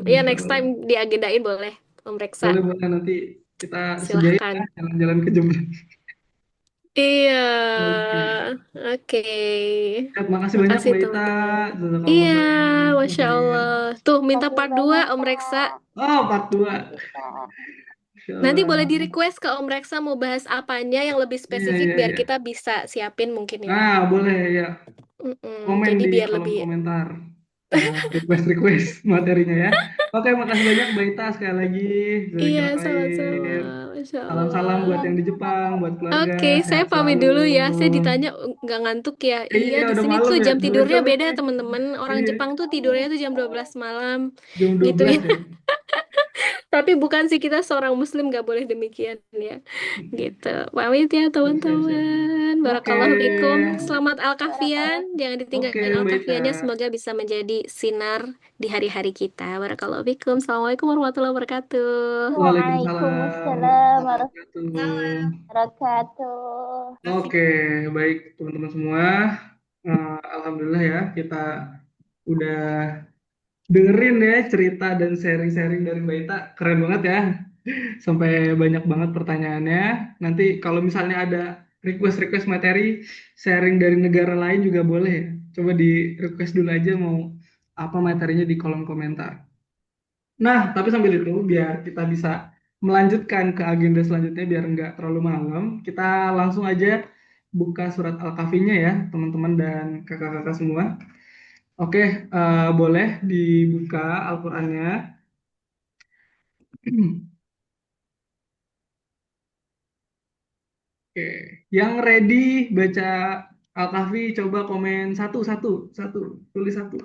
A: Iya,
B: Masya
A: next time
B: Allah.
A: diagendain boleh, Om Reksa.
B: Boleh, boleh nanti kita sediain ya
A: Silahkan.
B: jalan-jalan ke Jember.
A: Iya,
B: Oke.
A: oke.
B: Ya, makasih banyak
A: Makasih
B: Mbak Ita.
A: teman-teman.
B: Jazakallah
A: Iya, Masya Allah.
B: khairan.
A: Tuh, minta
E: Kasih
A: part 2
E: banyak
A: Om Reksa.
E: Kak.
B: Oh, part 2.
E: Bisa.
B: Masya
A: Nanti boleh
B: Allah.
A: di-request ke Om Reksa mau bahas apanya yang lebih
B: Iya,
A: spesifik
B: iya,
A: biar
B: iya.
A: kita bisa siapin mungkin ya.
B: Boleh ya. Komen
A: Jadi
B: di
A: biar
B: kolom
A: lebih.
B: komentar. Request-request materinya ya. Oke, makasih banyak Mbak Ita sekali lagi.
A: Iya,
B: Jazakallah
A: sama-sama.
B: khair.
A: Masya
B: Salam-salam buat
A: Allah.
B: yang di
E: Iya,
B: Jepang, buat keluarga,
A: Oke, saya
B: sehat
A: pamit
B: selalu.
A: dulu ya. Saya ditanya nggak ngantuk ya. Iya,
B: Iya,
A: di
B: udah
A: sini
B: malam
A: tuh
B: ya.
A: jam
B: Dua
A: tidurnya
B: jam
A: beda,
B: ini.
A: teman-teman. Orang
B: Iya,
A: Jepang tuh tidurnya tuh jam 12 malam.
B: jam dua
A: Gitu
B: belas
A: ya.
B: ya.
A: Tapi bukan sih kita seorang muslim nggak boleh demikian ya. Gitu. Pamit ya
B: Siap, siap, siap.
A: teman-teman.
B: Oke,
A: Barakallahu fikum. Selamat
E: Barakallah.
A: Al-Kahfian. Jangan
B: oke
A: ditinggalin
B: Mbak Ita.
A: Al-Kahfiannya. Semoga bisa menjadi sinar di hari-hari kita. Barakallahu fikum. Assalamualaikum warahmatullahi wabarakatuh.
B: Waalaikumsalam
E: Waalaikumsalam
B: warahmatullahi
E: warahmatullahi
B: wabarakatuh.
E: wabarakatuh.
B: Oke, baik teman-teman semua. Alhamdulillah ya, kita udah dengerin ya cerita dan sharing-sharing dari Mbak Ita. Keren banget ya. Sampai banyak banget pertanyaannya. Nanti kalau misalnya ada request-request materi, sharing dari negara lain juga boleh ya. Coba di request dulu aja mau apa materinya di kolom komentar. Nah, tapi sambil itu biar kita bisa melanjutkan ke agenda selanjutnya biar nggak terlalu malam, kita langsung aja buka surat Al-Kahfinya ya, teman-teman dan kakak-kakak semua. Oke, boleh dibuka Al-Qur'annya. Oke, yang ready baca Al-Kahfi coba komen satu satu satu, tulis satu.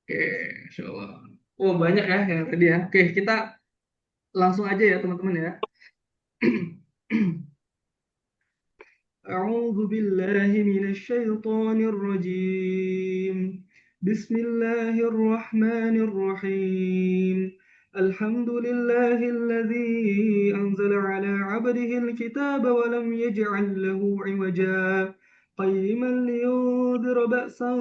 B: Oke, Insya Allah. Oh banyak ya yang ready ya. Oke, kita langsung aja ya teman-teman ya. أعوذ بالله من الشيطان الرجيم. بسم الله الرحمن الرحيم. الحمد لله الذي أنزل على عبده الكتاب ولم يجعل له عوجا قيما لينذر بأسا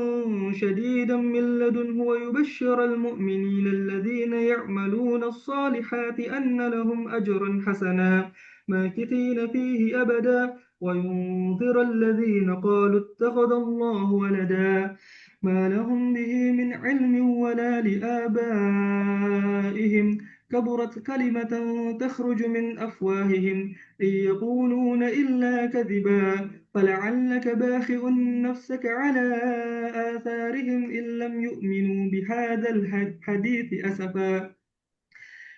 B: شديدا من لدنه ويبشر المؤمنين الذين يعملون الصالحات أن لهم أجرا حسنا ماكثين فيه أبدا وينذر الذين قالوا اتخذ الله ولدا ما لهم به من علم ولا لآبائهم كبرت كلمة تخرج من أفواههم إن يقولون إلا كذبا فلعلك باخع نفسك على آثارهم إن لم يؤمنوا بهذا الحديث أسفا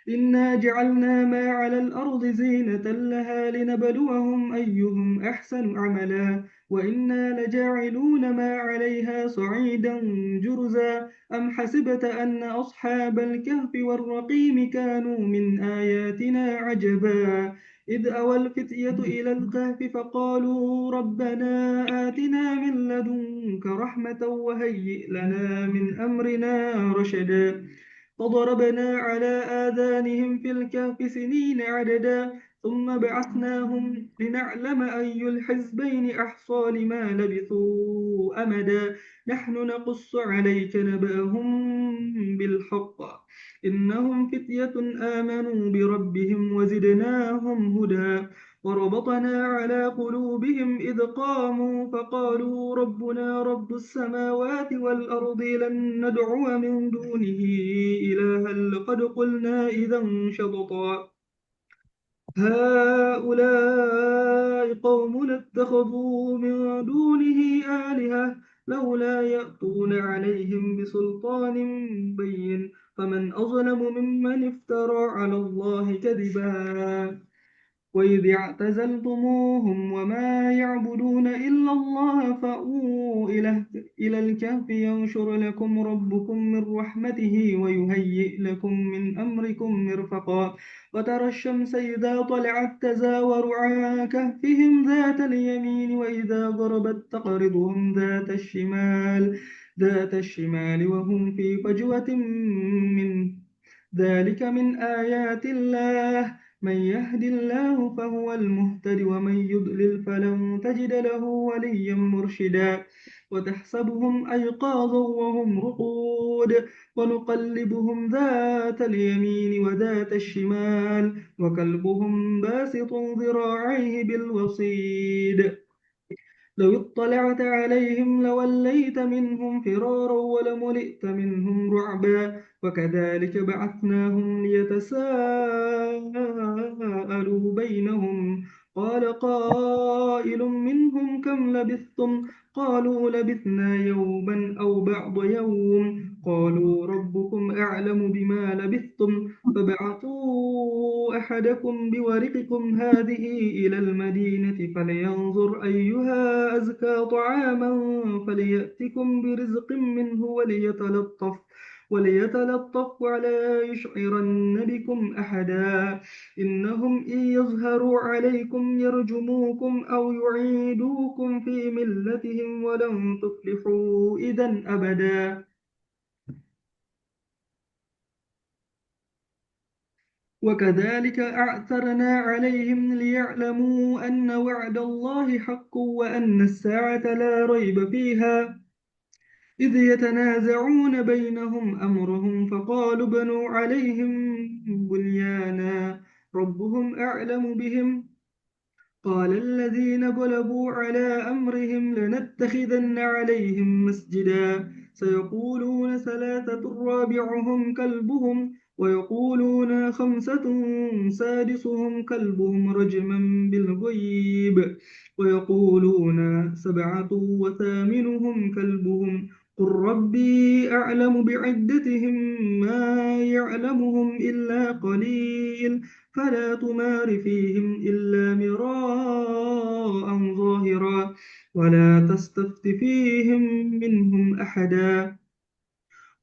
B: إنا جعلنا ما على الأرض زينة لها لنبلوهم أيهم أحسن عملا وإنا لجاعلون ما عليها صعيدا جرزا أم حسبت أن أصحاب الكهف والرقيم كانوا من آياتنا عجبا إذ أوى الفتية إلى الكهف فقالوا ربنا آتنا من لدنك رحمة وهيئ لنا من أمرنا رشدا فضربنا على آذانهم في الكهف سنين عددا ثم بعثناهم لنعلم أي الحزبين أحصى لما لبثوا أمدا نحن نقص عليك نبأهم بالحق إنهم فتية آمنوا بربهم وزدناهم هدى وربطنا على قلوبهم إذ قاموا فقالوا ربنا رب السماوات والأرض لن ندعو من دونه إلها لقد قلنا إذا شططا هؤلاء قوم اتخذوا من دونه آلهة
F: لولا يأتون عليهم بسلطان بين فمن أظلم ممن افترى على الله كذبا وإذ اعتزلتموهم وما يعبدون إلا الله فأووا إلى الكهف ينشر لكم ربكم من رحمته ويهيئ لكم من أمركم مرفقا وترى الشمس إذا طلعت تزاور عن كهفهم ذات اليمين وإذا غربت تقرضهم ذات الشمال وهم في فجوة منه ذلك من آيات الله من يهد الله فهو المهتد ومن يضلل فلن تجد له وليا مرشدا وتحسبهم أيقاظا وهم رقود ونقلبهم ذات اليمين وذات الشمال وكلبهم باسط ذراعيه بالوصيد لو اطلعت عليهم لوليت منهم فرارا ولملئت منهم رعبا وكذلك بعثناهم ليتساءلوا بينهم قال قائل منهم كم لبثتم قالوا لبثنا يوما أو بعض يوم قالوا ربكم أعلم بما لبثتم فابعثوا أحدكم بورقكم هذه إلى المدينة فلينظر أيها أزكى طعاما فليأتكم برزق منه وليتلطف ولا يشعرن بكم أحدا إنهم إن يظهروا عليكم يرجموكم أو يعيدوكم في ملتهم ولن تفلحوا إذا أبدا وكذلك أعثرنا عليهم ليعلموا أن وعد الله حق وأن الساعة لا ريب فيها إذ يتنازعون بينهم أمرهم فقالوا بنوا عليهم بنيانا ربهم أعلم بهم قال الذين غلبوا على أمرهم لنتخذن عليهم مسجدا سيقولون ثلاثة رابعهم كلبهم ويقولون خمسة سادسهم كلبهم رجما بالغيب ويقولون سبعة وثامنهم كلبهم قل ربي أعلم بعدتهم ما يعلمهم إلا قليل فلا تمار فيهم إلا مراء ظاهرا ولا تستفت فيهم منهم أحدا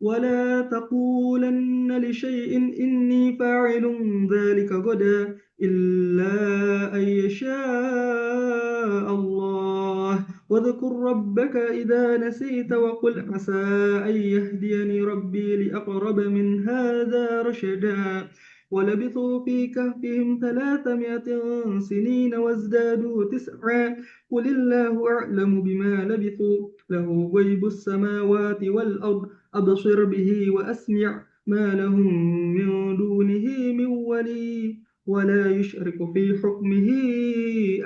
F: ولا تقولن لشيء إني فاعل ذلك غدا إلا أن يشاء الله واذكر ربك إذا نسيت وقل عسى أن يهديني ربي لأقرب من هذا رشدا ولبثوا في كهفهم 300 سنين وازدادوا 9 قل الله أعلم بما لبثوا له غيب السماوات والأرض أبصر به وأسمع ما لهم من دونه من ولي ولا يشرك في حكمه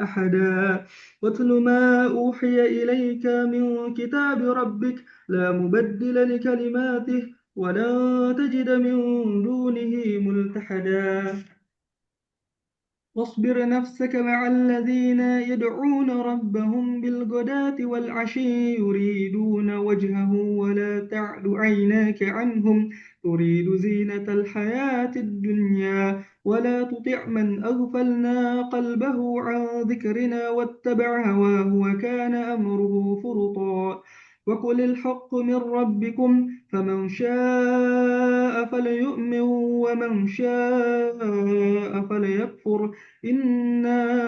F: أحدا واتل ما أوحي إليك من كتاب ربك لا مبدل لكلماته ولا تجد من دونه ملتحدا واصبر نفسك مع الذين يدعون ربهم بالغداة والعشي يريدون وجهه ولا تعد عيناك عنهم تريد زينة الحياة الدنيا ولا تطع من أغفلنا قلبه عن ذكرنا واتبع هواه وكان أمره فرطا وقل الحق من ربكم فمن شاء فليؤمن ومن شاء فليكفر إنا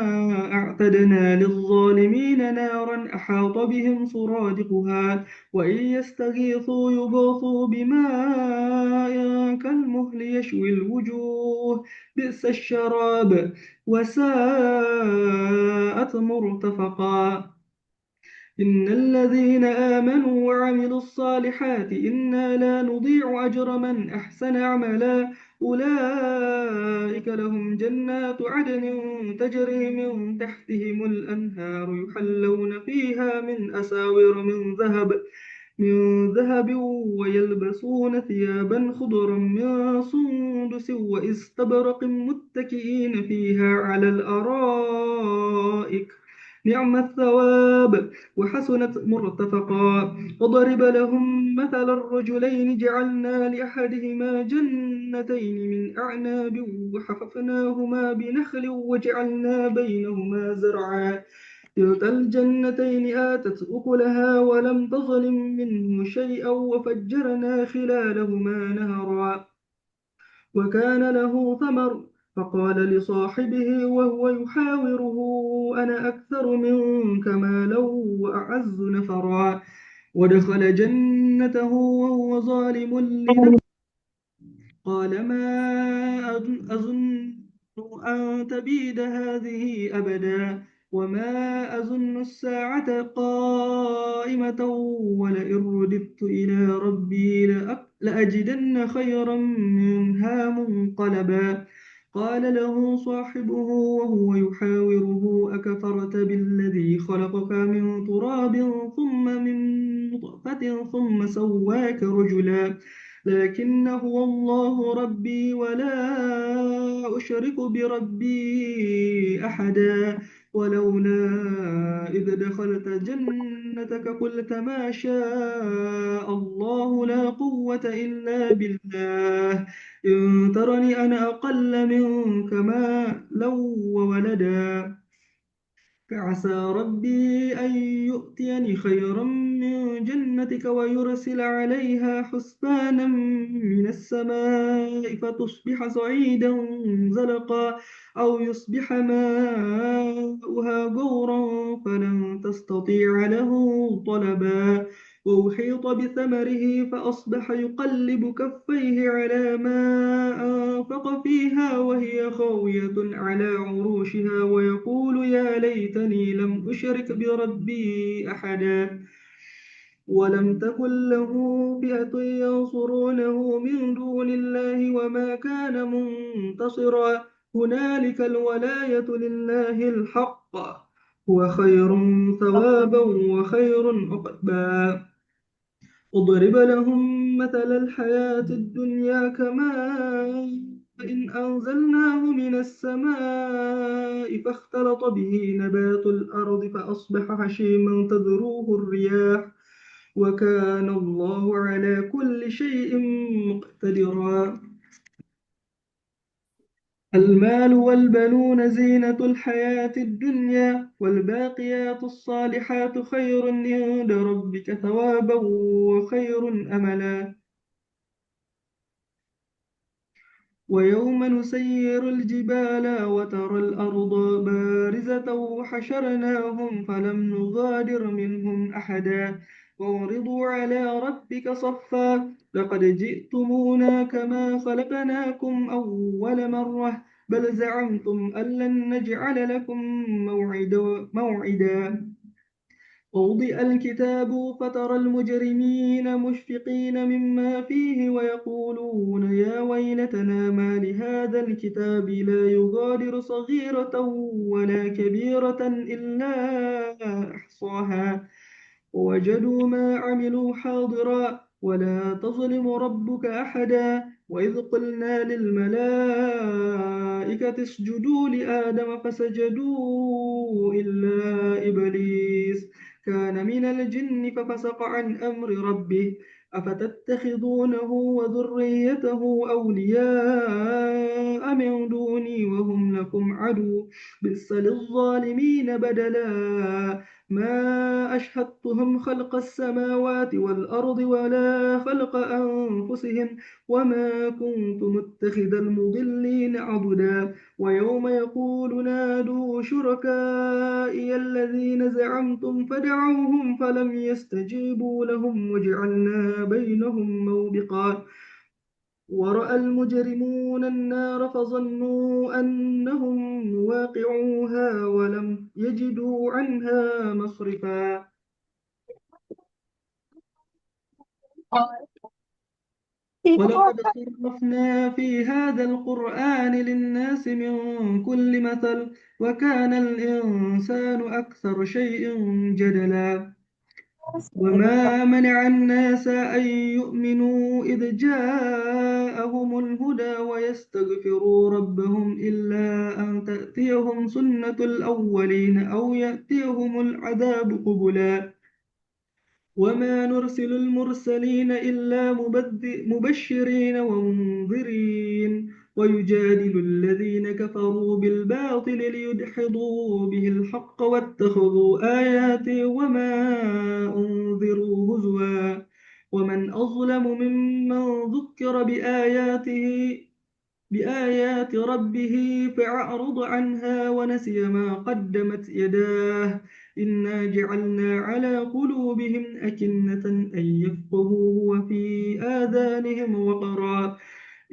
F: أعتدنا للظالمين نارا أحاط بهم سرادقها وإن يستغيثوا يغاثوا بماء كالمهل يشوي الوجوه بئس الشراب وساءت مرتفقا إن الذين آمنوا وعملوا الصالحات إنا لا نضيع أجر من أحسن عملا أولئك لهم جنات عدن تجري من تحتهم الأنهار يحلون فيها من أساور من ذهب ويلبسون ثيابا خضرا من سندس وإستبرق متكئين فيها على الأرائك نعم الثواب وحسنت مرتفقا وضرب لهم مثل الرجلين جعلنا لأحدهما جنتين من أعناب وحففناهما بنخل وجعلنا بينهما زرعا كلتا الجنتين آتت أكلها ولم تظلم منه شيئا وفجرنا خلالهما نهرا وكان له ثمر فقال لصاحبه وهو يحاوره أنا أكثر منك مالا وأعز نفرا ودخل جنته وهو ظالم لنفسه قال ما أظن أن تبيد هذه أبدا وما أظن الساعة قائمة ولئن رددت إلى ربي لأجدن خيرا منها منقلبا قال له صاحبه وهو يحاوره أكفرت بالذي خلقك من تراب ثم من نطفة ثم سواك رجلا لكن هو الله ربي ولا أشرك بربي أحدا ولولا إذ دخلت جنتك قلت ما شاء الله لا قوة إلا بالله إن ترني أنا أقل منك مالا وولدا فعسى ربي أن يؤتيني خيرا من جنتك ويرسل عليها حسبانا من السماء فتصبح صعيدا زلقا أو يصبح ماؤها غورا فلن تستطيع له طلبا وأحيط بثمره فأصبح يقلب كفيه على ما أنفق فيها وهي خاوية على عروشها ويقول يا ليتني لم أشرك بربي أحدا ولم تكن له فئة ينصرونه من دون الله وما كان منتصرا هنالك الولاية لله الحق هو خير ثوابا وخير عقبا اضرب لهم مثل الحياة الدنيا كماء إن أنزلناه من السماء فاختلط به نبات الأرض فأصبح هشيما تذروه الرياح وكان الله على كل شيء مقتدرا المال والبنون زينة الحياة الدنيا والباقيات الصالحات خير عند ربك ثوابا وخير أملا ويوم نسير الجبال وترى الأرض بارزة وحشرناهم فلم نغادر منهم أحدا وعرضوا على ربك صفا لقد جئتمونا كما خلقناكم أول مرة بل زعمتم أن لن نجعل لكم موعدا ووضع الكتاب فترى المجرمين مشفقين مما فيه ويقولون يا ويلتنا ما لهذا الكتاب لا يغادر صغيرة ولا كبيرة إلا أحصاها ووجدوا ما عملوا حاضرا ولا تظلم ربك أحدا وإذ قلنا للملائكة اسجدوا لآدم فسجدوا إلا إبليس كان من الجن ففسق عن أمر ربه أفتتخذونه وذريته أولياء من دوني وهم لكم عدو بئس للظالمين بدلا ما أشهدتهم خلق السماوات والأرض ولا خلق أنفسهم وما كنت متخذ المضلين عضدا ويوم يقول نادوا شركائي الذين زعمتم فدعوهم فلم يستجيبوا لهم وجعلنا بينهم موبقا ورأى المجرمون النار فظنوا أنهم واقعوها ولم يجدوا عنها مصرفا ولقد صرفنا في هذا القرآن للناس من كل مثل وكان الإنسان أكثر شيء جدلا وما منع الناس أن يؤمنوا إذ جاءهم الهدى ويستغفروا ربهم إلا أن تأتيهم سنة الأولين أو يأتيهم العذاب قبلا وما نرسل المرسلين إلا مبشرين ومنذرين ويجادل الذين كفروا بالباطل ليدحضوا به الحق واتخذوا آياتي وما أنذروا هزوا ومن أظلم ممن ذكر بآيات ربه فأعرض عنها ونسي ما قدمت يداه إنا جعلنا على قلوبهم أكنة أن يفقهوه وفي آذانهم وقرا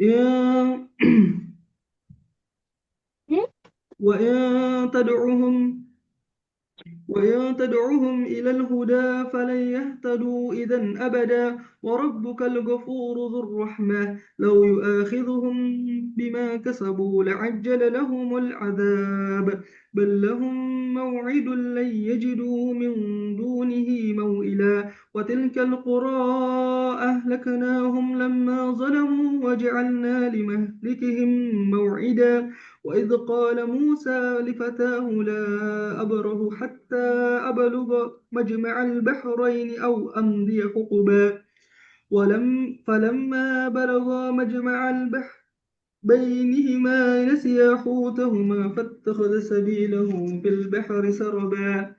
F: إن- وإن تدعهم إلى الهدى فلن يهتدوا إذا أبدا وربك الغفور ذو الرحمة لو يؤاخذهم بما كسبوا لعجل لهم العذاب بل لهم موعد لن يجدوا من دونه موئلا وتلك القرى أهلكناهم لما ظلموا وجعلنا لمهلكهم موعدا وإذ قال موسى لفتاه لا أبره حتى أبلغ مجمع البحرين أو أمضي حقبا فلما بلغا مجمع البحر بينهما نسيا حوتهما فاتخذ سبيله في البحر سربا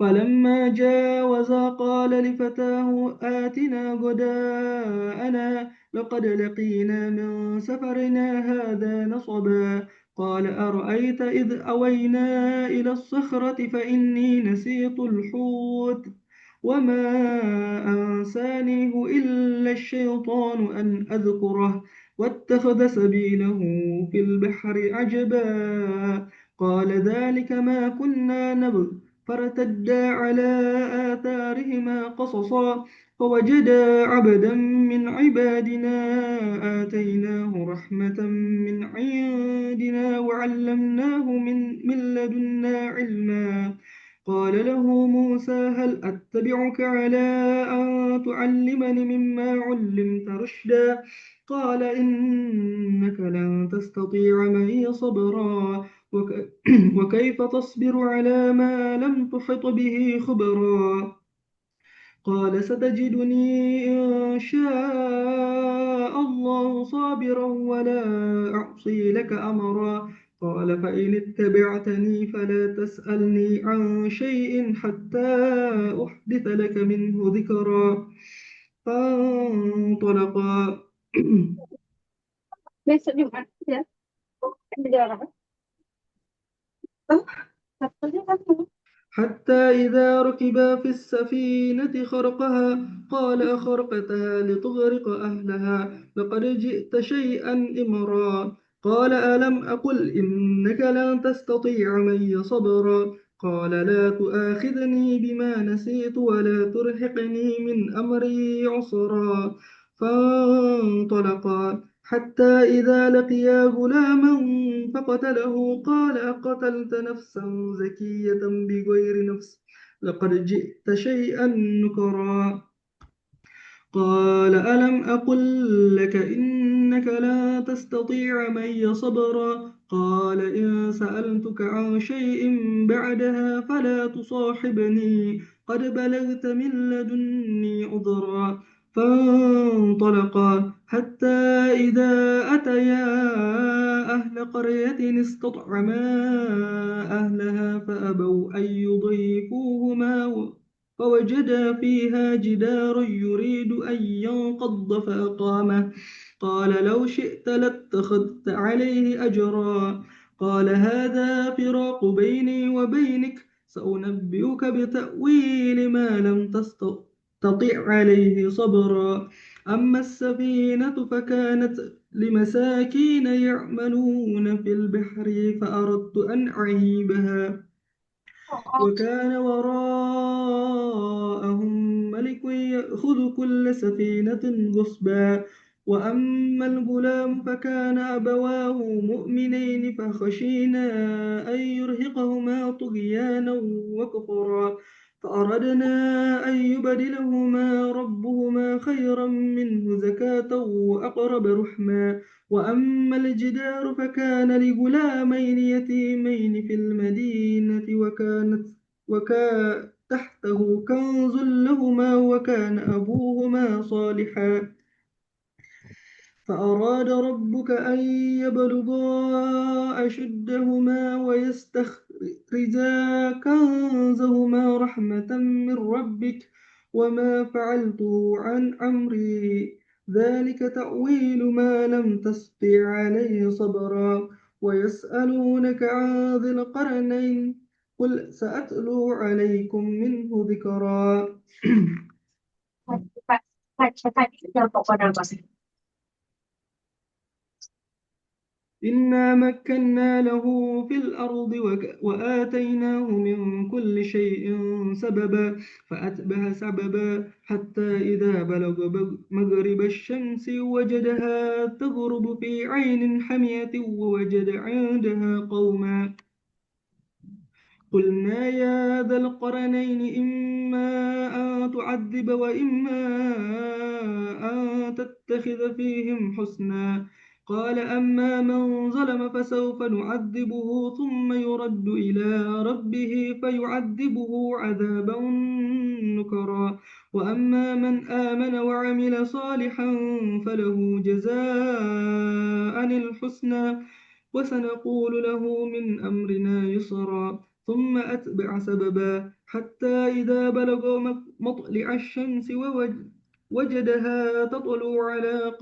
F: فلما جاوزا قال لفتاه آتنا غداءنا لقد لقينا من سفرنا هذا نصبا قال أرأيت إذ أوينا إلى الصخرة فإني نسيت الحوت وما أنسانيه إلا الشيطان أن أذكره واتخذ سبيله في البحر عجبا قال ذلك ما كنا نبغ فارتدا على آثارهما قصصا فوجدا عبدا من عبادنا آتيناه رحمة من عندنا وعلمناه من لدنا علما قال له موسى هل أتبعك على أن تعلمني مما علمت رشدا قال إنك لن تستطيع معي صبرا وكيف تصبر على ما لم تحط به خبرا قال ستجدني إن شاء الله صابرا ولا أعصي لك أمرا قال فإن اتبعتني فلا تسألني عن شيء حتى أحدث لك منه ذكرا فانطلقا
E: Besok Jumat ya. Di daerah. Oh, Sabtunya kamu.
F: حتى إذا ركبا في السفينة خرقها قال أخرقتها لتغرق أهلها لقد جئت شيئا إمرا قال ألم أقل إنك لن تستطيع معي صبرا قال لا تؤاخذني بما نسيت ولا ترهقني من أمري عسرا فانطلقا حتى إذا لقيا غلاما فقتله قال أقتلت نفسا زكية بغير نفس لقد جئت شيئا نكرا قال ألم أقل لك إنك لا تستطيع معي صبرا قال إن سألتك عن شيء بعدها فلا تصاحبني قد بلغت من لدني عذرا فانطلقا حتى إذا أتيا أهل قرية استطعما أهلها فأبوا أن يضيفوهما فوجدا فيها جدارا يريد أن ينقض فأقامه قال لو شئت لاتخذت عليه أجرا قال هذا فراق بيني وبينك سأنبئك بتأويل ما لم تستطع عليه صبرا أما السفينة فكانت لمساكين يعملون في البحر فأردت أن أعيبها وكان وراءهم ملك يأخذ كل سفينة غصبا وأما الغلام فكان أبواه مؤمنين فخشينا أن يرهقهما طغيانا وكفرا فأردنا أن يبدلهما ربهما خيرا منه زكاة وأقرب رحما وأما الجدار فكان لغلامين يتيمين في المدينة تحته كنز لهما وكان أبوهما صالحا فأراد ربك أن يبلغا أشدهما ويستخرجا كنزهما رحمة من ربك وما فعلته عن أمري ذلك تأويل ما لم تستطع عليه صبرا ويسألونك عن ذي القرنين قل سأتلو عليكم منه ذكرا إنا مكنا له في الأرض وآتيناه من كل شيء سببا فأتبع سببا حتى إذا بلغ مغرب الشمس وجدها تغرب في عين حمية ووجد عندها قوما قلنا يا ذا القرنين إما أن تعذب وإما أن تتخذ فيهم حسنا قال أما من ظلم فسوف نعذبه ثم يرد إلى ربه فيعذبه عذابا نكرا وأما من آمن وعمل صالحا فله جزاء الحسنى وسنقول له من أمرنا يسرا ثم أتبع سببا حتى إذا بلغ مطلع الشمس وجدها تطلع على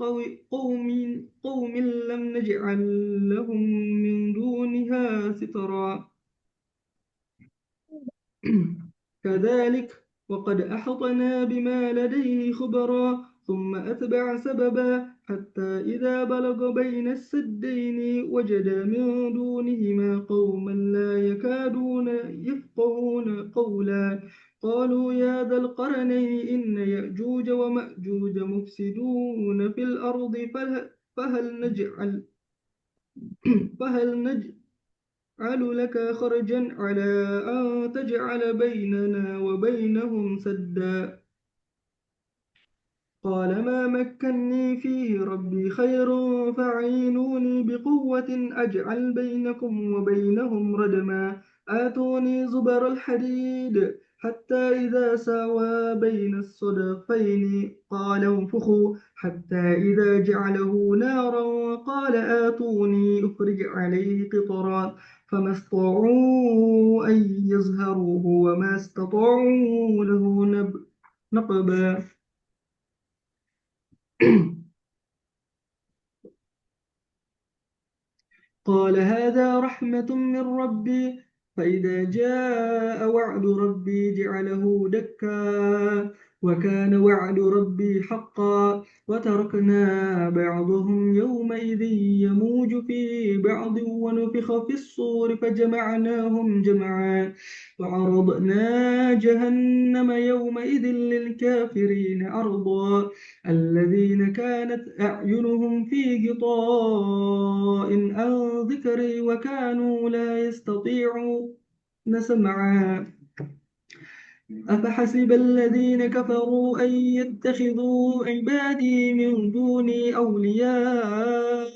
F: قوم لم نجعل لهم من دونها سترا كذلك وقد أحطنا بما لديه خبرا ثم أتبع سببا حتى إذا بلغ بين السدين وجد من دونهما قوما لا يكادون يفقهون قولا قالوا يا ذا القرنين إن يأجوج ومأجوج مفسدون في الأرض فهل لك خرجا على أن تجعل بيننا وبينهم سدا قال ما مكني فيه ربي خير فاعينوني بقوة أجعل بينكم وبينهم ردما آتوني زبر الحديد حتى إذا ساوى بين الصدفين قال انفخوا حتى إذا جعله نارا قال آتوني أفرج عليه قطرا فما استطاعوا أن يظهروه وما استطاعوا له نقبا قال هذا رحمة من ربي فإذا جاء وعد ربي جعله دكا وكان وعد ربي حقا وتركنا بعضهم يومئذ يموج في بعض ونفخ في الصور فجمعناهم جمعا وعرضنا جهنم يومئذ للكافرين عرضا الذين كانت أعينهم في غطاء عن ذكري وكانوا لا يستطيعون سمعا أفحسب الذين كفروا أن يتخذوا عبادي من دوني أولياء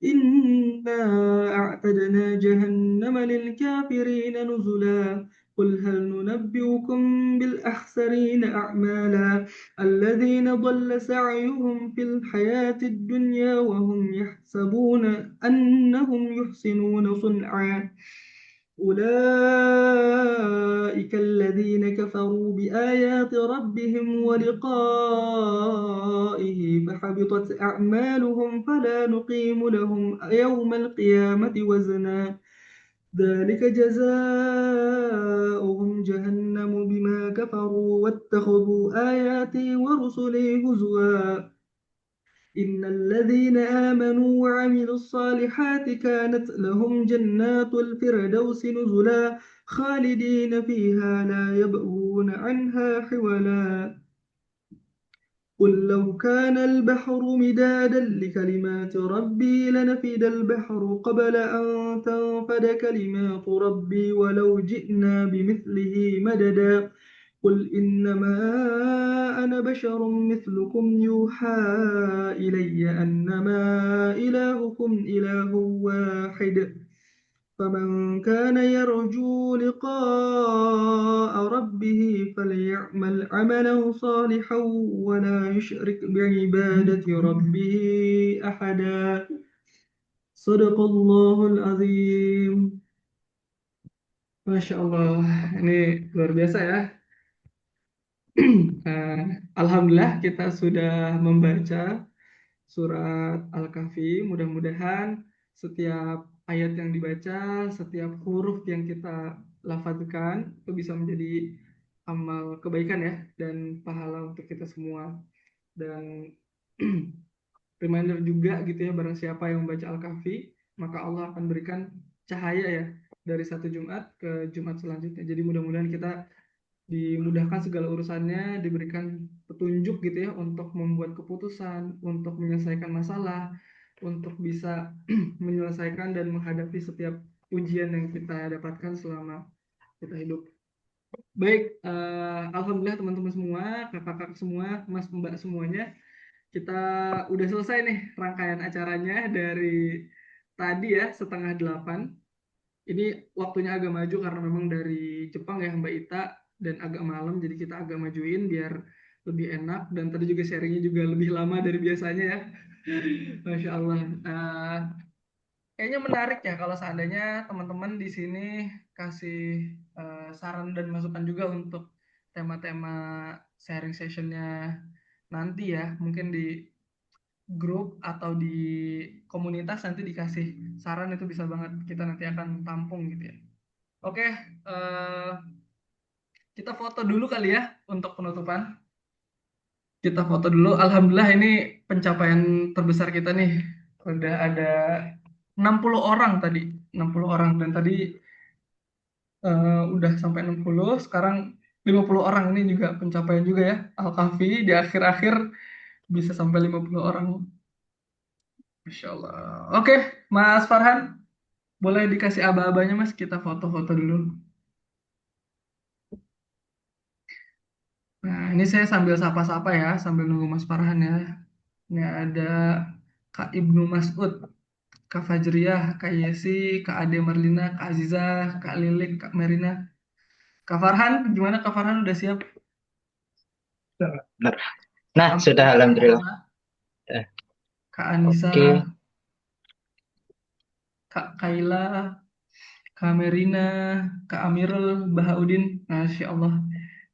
F: إنا أعتدنا جهنم للكافرين نزلا قل هل ننبئكم بالأخسرين أعمالا الذين ضل سعيهم في الحياة الدنيا وهم يحسبون أنهم يحسنون صنعا أولئك الذين كفروا بآيات ربهم ولقائه فحبطت أعمالهم فلا نقيم لهم يوم القيامة وزنا ذلك جزاؤهم جهنم بما كفروا واتخذوا آياتي ورسلي هزوا إن الذين آمنوا وعملوا الصالحات كانت لهم جنات الفردوس نزلا خالدين فيها لا يبغون عنها حولا قل لو كان البحر مدادا لكلمات ربي لنفد البحر قبل أن تنفد كلمات ربي ولو جئنا بمثله مددا قل إنما أنا بشر مثلكم يوحى إلي أنما إلهكم إله واحد فمن كان يرجو لقاء ربه فليعمل عملا صالحا ولا يشرك بعبادة ربه أحدا صدق الله العظيم. Masya Allah, ini luar biasa ya. Eh, Alhamdulillah kita sudah membaca surat Al-Kahfi. Mudah-mudahan setiap ayat yang dibaca, setiap huruf yang kita lafazkan itu bisa menjadi amal kebaikan ya dan pahala untuk kita semua. Dan reminder juga gitu ya, barang siapa yang membaca Al-Kahfi, maka Allah akan berikan cahaya ya dari satu Jumat ke Jumat selanjutnya. Jadi mudah-mudahan kita dimudahkan segala urusannya, diberikan petunjuk gitu ya untuk membuat keputusan, untuk menyelesaikan masalah, untuk bisa menyelesaikan dan menghadapi setiap ujian yang kita dapatkan selama kita hidup. Baik, alhamdulillah teman-teman semua, kakak-kakak semua, mas mbak semuanya, kita udah selesai nih rangkaian acaranya dari tadi ya 7:30. Ini waktunya agak maju karena memang dari Jepang ya Mbak Ita dan agak malam jadi kita agak majuin biar lebih enak dan tadi juga sharingnya juga lebih lama dari biasanya ya. Masya Allah. Kayaknya menarik ya kalau seandainya teman-teman di sini kasih saran dan masukan juga untuk tema-tema sharing sessionnya nanti ya. Mungkin di grup atau di komunitas nanti dikasih saran itu bisa banget kita nanti akan tampung gitu ya. Oke, kita foto dulu kali ya untuk penutupan. Kita foto dulu. Alhamdulillah ini pencapaian terbesar kita nih. Udah ada 60 orang tadi. 60 orang. Dan tadi udah sampai 60. Sekarang 50 orang. Ini juga pencapaian juga ya. Al-Kahfi di akhir-akhir bisa sampai 50 orang. Masya Allah. Oke, Mas Farhan. Boleh dikasih aba-abanya Mas. Kita foto-foto dulu. Nah, ini saya sambil sapa-sapa ya, sambil nunggu Mas Farhan ya. Ini ada Kak Ibnu Mas'ud, Kak Fajriyah, Kak Yesi, Kak Ade Marlina, Kak Aziza, Kak Lilik, Kak Merina. Kak Farhan, gimana Kak Farhan udah siap?
G: Benar. Nah, sudah
F: Kak
G: alhamdulillah.
F: Rahma,
G: Eh,
F: Kak Anissa,
G: Oke,
F: Kak Kaila, Kak Merina, Kak Amirul, Bahaudin, Masya Allah.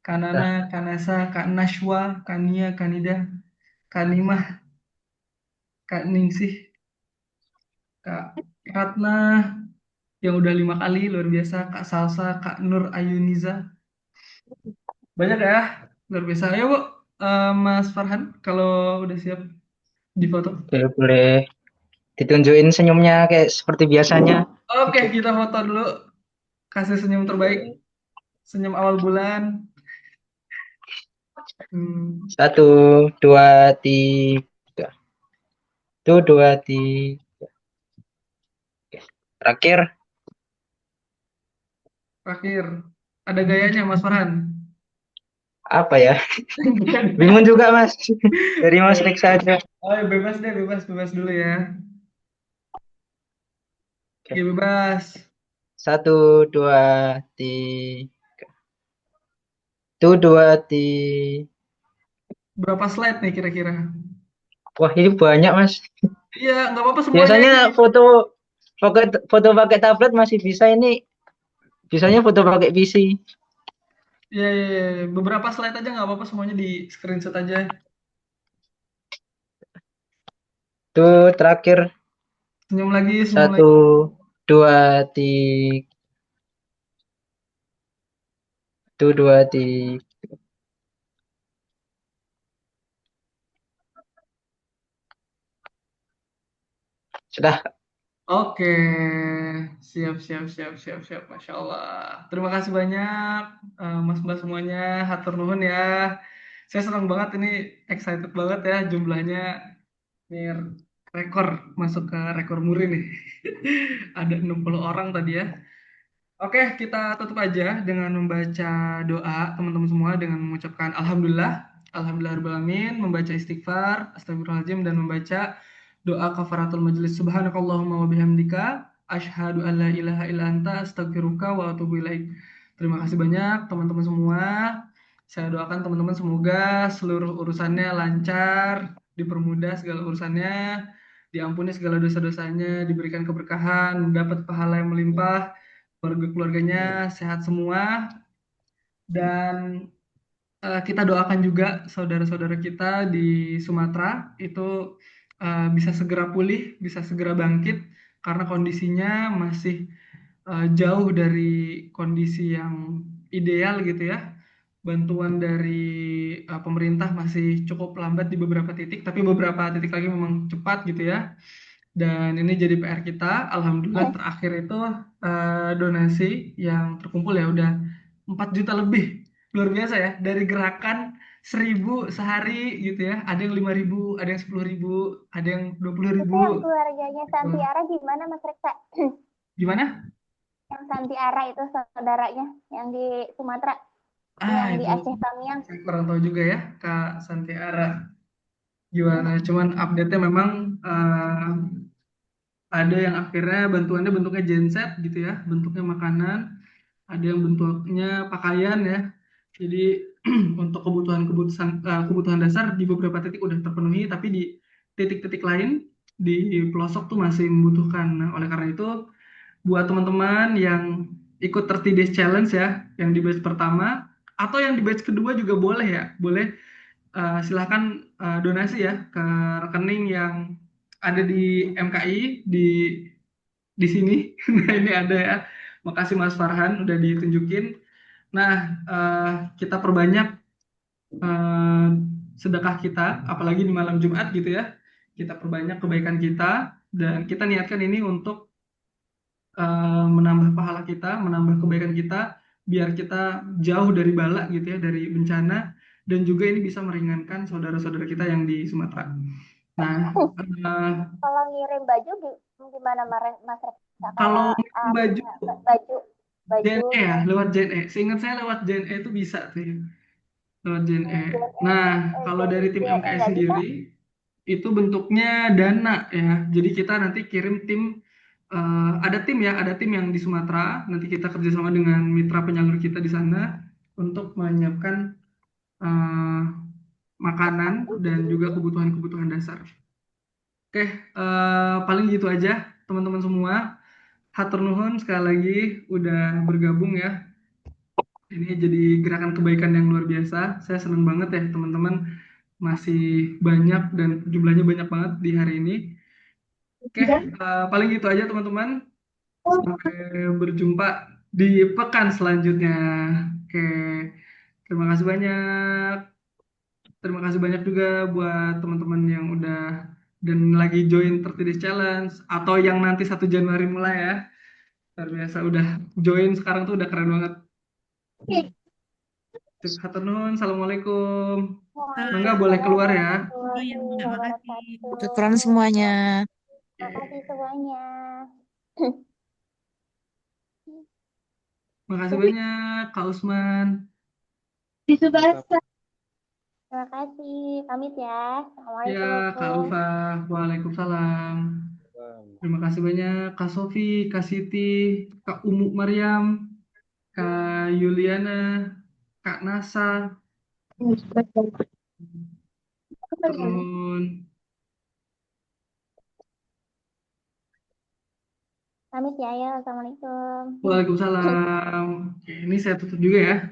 F: Kak
G: dah.
F: Nana, Kak Nasa, Kak Nashwa, Kak Nia, Kak Nida, Kak Nimah, Kak Ningsih, Kak Ratna, yang udah 5 kali luar biasa, Kak Salsa, Kak Nur Ayuniza, banyak ya, luar biasa. Ayo Bu, Mas Farhan kalau udah siap difoto.
G: Boleh ditunjukin senyumnya kayak seperti biasanya.
F: Oke, kita foto dulu, kasih senyum terbaik, senyum awal bulan.
G: Satu, dua, tiga. Satu, dua, tiga. Terakhir,
F: Terakhir, ada gayanya Mas Farhan.
G: apa ya? Bingung juga, Mas. Dari Mas Riksa aja.
F: Oh, ya, bebas deh, bebas dulu ya. Oke, bebas.
G: Satu, dua, tiga. Satu, dua, tiga.
F: Berapa slide nih kira-kira?
G: Wah, ini banyak, Mas.
F: Iya, nggak apa-apa semuanya.
G: Biasanya foto pakai tablet masih bisa, ini bisanya foto pakai PC.
F: Iya, iya, iya. Beberapa slide aja nggak apa-apa, semuanya di screenshot aja.
G: Itu terakhir.
F: Senyum lagi, senyum
G: Satu,
F: lagi.
G: dua, tiga. Satu, dua, tiga. Sudah.
F: Oke, siap. Masya Allah. Terima kasih banyak, Mas Mbak semuanya. Hatur nuhun ya.
B: Saya senang banget ini, excited banget ya jumlahnya. Ini rekor, masuk ke rekor muri nih. Ada 60 orang tadi ya. Oke, kita tutup aja dengan membaca doa teman-teman semua dengan mengucapkan Alhamdulillah, Alhamdulillahirrahmanirrahim, membaca istighfar, astagfirullahaladzim, dan membaca doa kafaratul majelis. Subhanakallahumma wa bihamdika, asyhadu an la ilaha illa anta, astaghfiruka wa atubu ilaik. Terima kasih banyak teman-teman semua. Saya doakan teman-teman semoga seluruh urusannya lancar, dipermudah segala urusannya, diampuni segala dosa-dosanya, diberikan keberkahan, dapat pahala yang melimpah, keluarga-keluarganya sehat semua, dan kita doakan juga saudara-saudara kita di Sumatera itu bisa segera pulih, bisa segera bangkit, karena kondisinya masih jauh dari kondisi yang ideal gitu ya. Bantuan dari pemerintah masih cukup lambat di beberapa titik, tapi beberapa titik lagi memang cepat gitu ya. Dan ini jadi PR kita. Alhamdulillah terakhir itu donasi yang terkumpul ya udah 4 juta lebih. Luar biasa ya, dari gerakan 1.000 sehari gitu ya. Ada yang 5.000, ada yang 10.000, ada yang 20.000.
E: Itu yang keluarganya Santiara gimana Mas Reksa?
B: Gimana?
E: Yang Santiara itu saudaranya yang di Sumatera, yang di
B: Itu
E: Aceh Tamiang.
B: saya kurang tahu juga ya, Kak Santiara. Gimana? Cuman update-nya memang ada yang akhirnya bantuannya bentuknya genset gitu ya, bentuknya makanan, ada yang bentuknya pakaian ya. Jadi untuk kebutuhan dasar di beberapa titik udah terpenuhi, tapi di titik-titik lain di pelosok tuh masih membutuhkan. Nah, oleh karena itu buat teman-teman yang ikut 30 Days Challenge ya, yang di batch pertama atau yang di batch kedua juga boleh ya, boleh silahkan donasi ya ke rekening yang ada di MKI di sini. Nah, ini ada ya. Makasih Mas Farhan udah ditunjukin. Nah, kita perbanyak eh, sedekah kita, apalagi di malam Jumat gitu ya. Kita perbanyak kebaikan kita dan kita niatkan ini untuk menambah pahala kita, menambah kebaikan kita, biar kita jauh dari bala gitu ya, dari bencana, dan juga ini bisa meringankan saudara-saudara kita yang di Sumatera. Nah,
E: Kalau ngirim baju gimana Mas Reksa?
B: kalau
E: Kayak
B: baju
E: baju
B: JNE ya, lewat JNE. Seingat saya lewat JNE itu bisa tuh ya, lewat JNE. Nah, kalau dari tim
E: JNE
B: MKS
E: nggak bisa.
B: sendiri, itu bentuknya dana ya. Jadi kita nanti kirim tim, ada tim yang di Sumatera. Nanti kita kerjasama dengan mitra penyalur kita di sana untuk menyiapkan eh, makanan dan juga kebutuhan-kebutuhan dasar. Oke, paling gitu aja teman-teman semua. Hatur nuhun sekali lagi udah bergabung ya. Ini jadi gerakan kebaikan yang luar biasa. Saya senang banget ya teman-teman masih banyak dan jumlahnya banyak banget di hari ini. Oke, paling gitu aja teman-teman. Sampai berjumpa di pekan selanjutnya. Oke, terima kasih banyak. Terima kasih banyak juga buat teman-teman yang udah dan lagi join 30 Days Challenge atau yang nanti 1 Januari mulai ya. Luar biasa udah join sekarang tuh udah keren banget. Hatur nuhun, assalamualaikum. Mangga boleh keluar ya.
C: Oh iya, terima kasih.
D: Syukron semuanya.
E: Makasih semuanya.
B: Makasih banyak Kak Usman.
E: Terima kasih. Pamit ya.
B: Ya, Kak
E: Assalamualaikum.
B: Ulfa. Waalaikumsalam. Terima kasih banyak Kak Sofi, Kak Siti, Kak Umu Mariam, Kak Yuliana, Kak Nasa. Turun.
E: Pamit ya. Ya. Assalamualaikum.
B: Waalaikumsalam. Oke, ini saya tutup juga ya.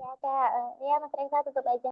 E: Ya, Kak. Ya, Mas Reza tutup aja.